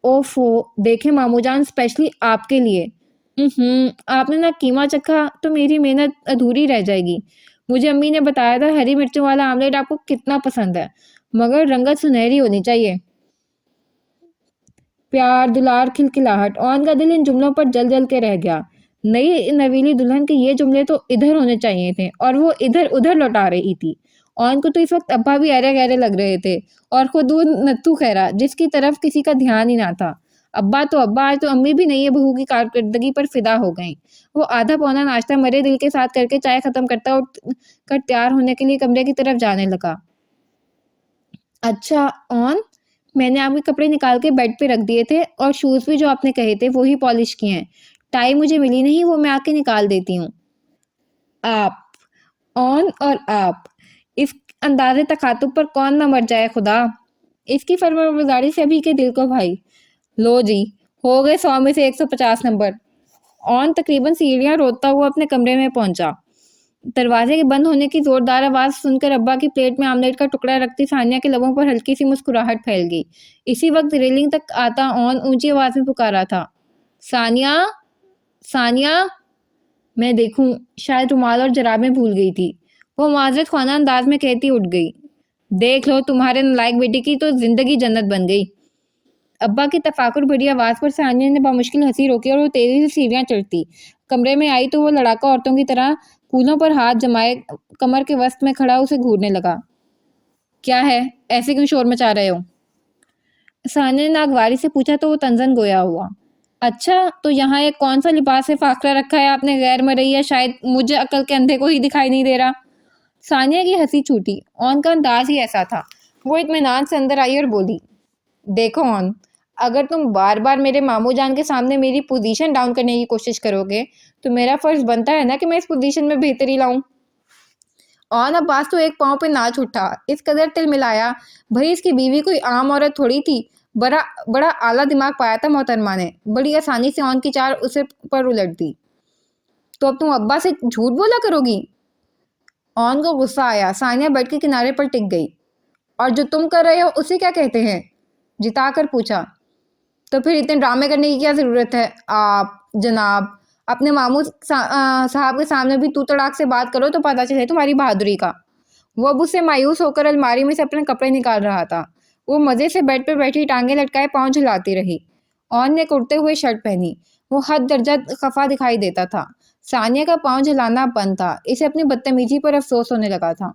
اوفو، دیکھیں مامو جان اسپیشلی آپ کے لیے۔ آپ نے نہ قیمہ چکھا تو میری محنت ادھوری رہ جائے گی۔ مجھے امی نے بتایا تھا ہری مرچوں والا آملیٹ آپ کو کتنا پسند ہے مگر رنگت سنہری ہونی چاہیے۔ پیار، دلار، کھلکھلاہٹ، اون کا دل ان جملوں پر جل جل کے رہ گیا۔ نئی نویلی دلہن کے یہ جملے تو ادھر ہونے چاہیے تھے اور وہ ادھر ادھر لوٹا رہی تھی۔ اون کو تو اس وقت ابا بھی ایرے گہرے لگ رہے تھے اور خود وہ نتھو خیرہ جس کی طرف کسی کا دھیان ہی نہ تھا۔ ابا تو ابا، آج تو امی بھی نئی بہو کی کارکردگی پر فدا ہو گئیں۔ وہ آدھا پونا ناشتہ مرے دل کے ساتھ کر کے چائے ختم کرتا اور تیار ہونے کے لیے کمرے کی طرف جانے لگا۔ اچھا اون، میں نے آپ کے کپڑے نکال کے بیڈ پہ رکھ دیے تھے اور شوز بھی جو آپ نے کہے تھے وہی پالش کیے ہیں۔ ٹائی مجھے ملی نہیں، وہ میں آ کے نکال دیتی ہوں۔ آپ، اون اور آپ، اس انداز تخاطب پر کون نہ مر جائے خدا۔ اس کی فرمانبرداری سے ابھی کے دل کو بھائی۔ لو جی، ہو گئے 100 میں سے 150 نمبر۔ اون تقریباً سیڑھیاں روتا ہوا اپنے کمرے میں پہنچا۔ دروازے کے بند ہونے کی زوردار آواز سن کر ابا کی پلیٹ میں آملیٹ کا ٹکڑا رکھتی ثانیہ کے لبوں پر ہلکی سی مسکراہٹ پھیل گئی۔ اسی وقت ریلنگ تک آتا اون اونچی آواز میں پکارا تھا، ثانیہ، ثانیہ۔ میں دیکھوں، شاید رومال اور جرابیں بھول گئی تھی۔ وہ معذرت خواہ انداز میں کہتی اٹھ گئی۔ دیکھ لو تمہارے نالائق بیٹی کی تو زندگی جنت بن گئی۔ ابا کی تفاخر بھری آواز پر ثانیہ نے بامشکل ہنسی روکی اور وہ تیزی سے سیڑھیاں چڑھتی کمرے میں آئی تو وہ لڑاکا عورتوں کی طرح کولوں پر ہاتھ جمائے کمر کے وسط میں کھڑا اسے گھورنے لگا۔ کیا ہے، ایسے کیوں شور مچا رہے ہو؟ ثانیہ نے ناگواری سے پوچھا تو وہ تنزن گویا ہوا۔ اچھا تو یہاں ایک کون سا لباس سے فاخرہ رکھا ہے آپ نے غیر مرئی، یا شاید مجھے عقل کے اندھے کو ہی دکھائی نہیں دے رہا؟ ثانیہ کی ہنسی چھوٹی۔ اون کا انداز ہی ایسا تھا۔ وہ اطمینان سے اندر آئی اور بولی، دیکھو اون، اگر تم بار بار میرے ماموں جان کے سامنے میری پوزیشن ڈاؤن کرنے کی کوشش کرو گے تو میرا فرض بنتا ہے نا کہ میں اس پوزیشن میں بہتری لاؤں۔ اون عباس تو ایک پاؤں پہ ناچ اٹھا، اس قدر تل ملایا۔ بھئی اس کی بیوی کوئی عام عورت تھوڑی تھی، بڑا اعلیٰ دماغ پایا تھا محترمہ نے۔ بڑی آسانی سے اون کی چال اسے پر الٹ دی۔ تو اب تم ابا سے جھوٹ بولا کرو گی؟ اون کو غصہ آیا۔ ثانیہ بیڈ کے کنارے پر ٹک گئی۔ اور جو تم کر رہے ہو اسے کیا کہتے ہیں؟ جتا کر پوچھا۔ تو پھر اتنے ڈرامے کرنے کی کیا ضرورت ہے؟ آپ جناب اپنے ماموں صاحب کے سامنے بھی تو تڑاک سے بات کرو تو پتہ چلے تمہاری بہادری کا۔ وہ اب اس سے مایوس ہو کر الماری میں سے اپنے کپڑے نکال رہا تھا۔ وہ مزے سے بیڈ پہ بیٹھی ٹانگیں لٹکائے پاؤں جھلاتی رہی۔ اون نے کرتے ہوئے شرٹ پہنی۔ وہ حد درجہ خفا دکھائی دیتا تھا۔ ثانیہ کا پاؤں جھلانا بند تھا، اسے اپنی بدتمیزی پر افسوس ہونے لگا تھا۔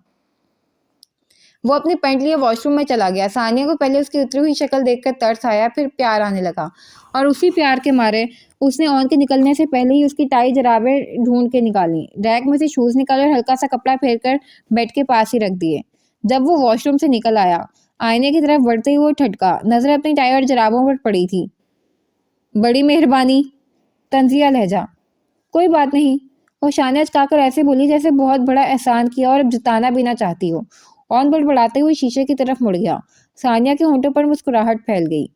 وہ اپنی پینٹ لیے واش روم میں چلا گیا۔ ثانیہ کو پہلے اس کی اتری ہوئی شکل دیکھ کر ترس آیا، پھر پیار آنے لگا، اور اسی پیار کے مارے اس نے اون کے نکلنے سے پہلے ہی اس کی ٹائی جرابیں ڈھونڈ کے نکالی، ریک میں سے شوز نکالے اور ہلکا سا کپڑا پھیر کر بیڈ کے پاس ہی رکھ دیے۔ جب وہ واش روم سے نکل آیا، آئینے کی طرف بڑھتے ہی وہ ٹھٹکا، نظر اپنی ٹائی اور جرابوں پر پڑی تھی۔ بڑی مہربانی، طنزیہ لہجہ۔ کوئی بات نہیں، وہ شانے اچکا کر ایسے بولی جیسے بہت بڑا احسان کیا اور اب جتانا بھی نہ چاہتی ہو۔ اون بڑبڑاتے ہوئے شیشے کی طرف مڑ گیا۔ ثانیہ کے ہونٹوں پر مسکراہٹ پھیل گئی۔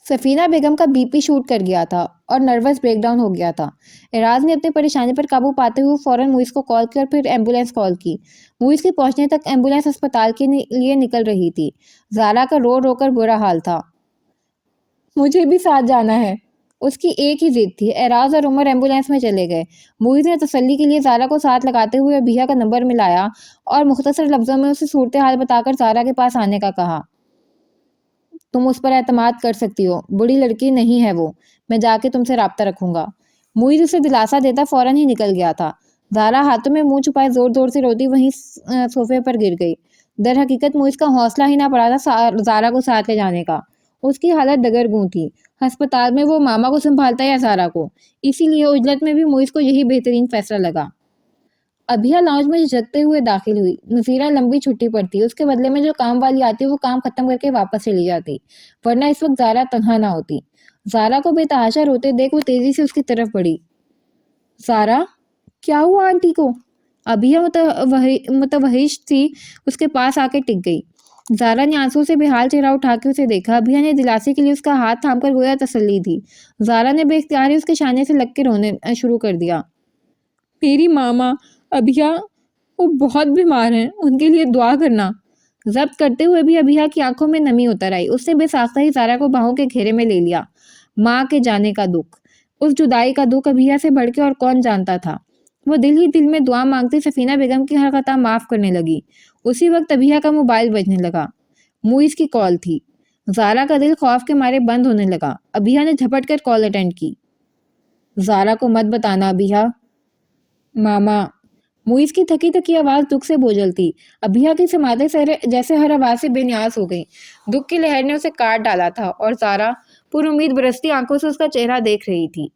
سفینہ بیگم کا بی پی شوٹ کر گیا تھا اور نروس بریک ڈاؤن ہو گیا تھا۔ اعراز نے اپنی پریشانی پر قابو پاتے ہوئے فوراً موئز کو کال کی اور پھر ایمبولینس کال کی۔ موئز کے پہنچنے تک ایمبولینس ہسپتال کے لیے نکل رہی تھی۔ زارا کا رو رو کر برا حال تھا۔ مجھے بھی ساتھ جانا ہے، اس کی ایک ہی ضد تھی۔ اعراز اور عمر ایمبولینس میں چلے گئے۔ موئز نے تسلی کے لیے زارا کو ساتھ لگاتے ہوئے ابیہ کا نمبر ملایا اور مختصر لفظوں میں اسے صورتحال بتا کر زارا کے پاس آنے کا کہا۔ تم اس پر اعتماد کر سکتی ہو، بڑی لڑکی نہیں ہے وہ، میں جا کے تم سے رابطہ رکھوں گا۔ موئز اسے دلاسا دیتا فوراً ہی نکل گیا تھا۔ زارا ہاتھوں میں منہ چھپائے زور زور سے روتی وہیں صوفے پر گر گئی۔ در حقیقت موئز کا حوصلہ ہی نہ پڑا تھا زارا کو ساتھ لے جانے کا۔ اس کی حالت دگرگوں تھی۔ ہسپتال میں وہ ماما کو سنبھالتا یا زارا کو، اسی لیے عجلت میں بھی موئز کو یہی بہترین فیصلہ لگا۔ ابھیا لاؤنج میں جھجکتے ہوئے داخل ہوئی۔ نذیرہ لمبی چھٹی پر تھی، اس کے بدلے میں جو کام والی آتی وہ کام ختم کر کے واپس چلی جاتی، ورنہ اس وقت زارا تنہا نہ ہوتی۔ زارا کو بے تحاشا روتے دیکھ وہ تیزی سے اس کی طرف بڑھی۔ زارا، کیا ہوا آنٹی کو؟ ابھیا متوحش تھی، اس کے پاس آ کے ٹک گئی۔ زارا نے آنسو سے بے حال چہرہ اٹھا کے اسے دیکھا۔ ابھیا نے دلاسے کے لیے اس کا ہاتھ تھام کر گویا تسلی دی۔ زارا نے بے اختیار ہی اس کے شانے سے لگ کے رونے شروع کر دیا۔ میری ماما، ابھیا، وہ بہت بیمار ہیں، ان کے لیے دعا کرنا۔ ضبط کرتے ہوئے بھی ابھیا کی آنکھوں میں نمی اتر آئی۔ اس نے بے ساختہ ہی زارا کو باہوں کے گھیرے میں لے لیا۔ ماں کے جانے کا دکھ، اس جدائی کا دکھ ابھیا سے بڑھ کے اور کون جانتا تھا۔ وہ دل ہی دل میں دعا مانگتی سفینہ بیگم کی ہر خطا معاف کرنے لگی۔ اسی وقت ابھیا کا موبائل بجنے لگا۔ موئز کی کال تھی۔ زارا کا دل خوف کے مارے بند ہونے لگا۔ ابھیا نے جھپٹ کر کال اٹینڈ کی۔ زارا کو مت بتانا ابھیا۔ ماما، موئز کی تھکی تھکی آواز دکھ سے بوجھل تھی۔ ابھیا کی سماعتیں جیسے ہر آواز سے بے نیاز ہو گئیں۔ دکھ کی لہر نے اسے کاٹ ڈالا تھا اور زارا پر امید برستی آنکھوں سے اس کا چہرہ دیکھ رہی تھی۔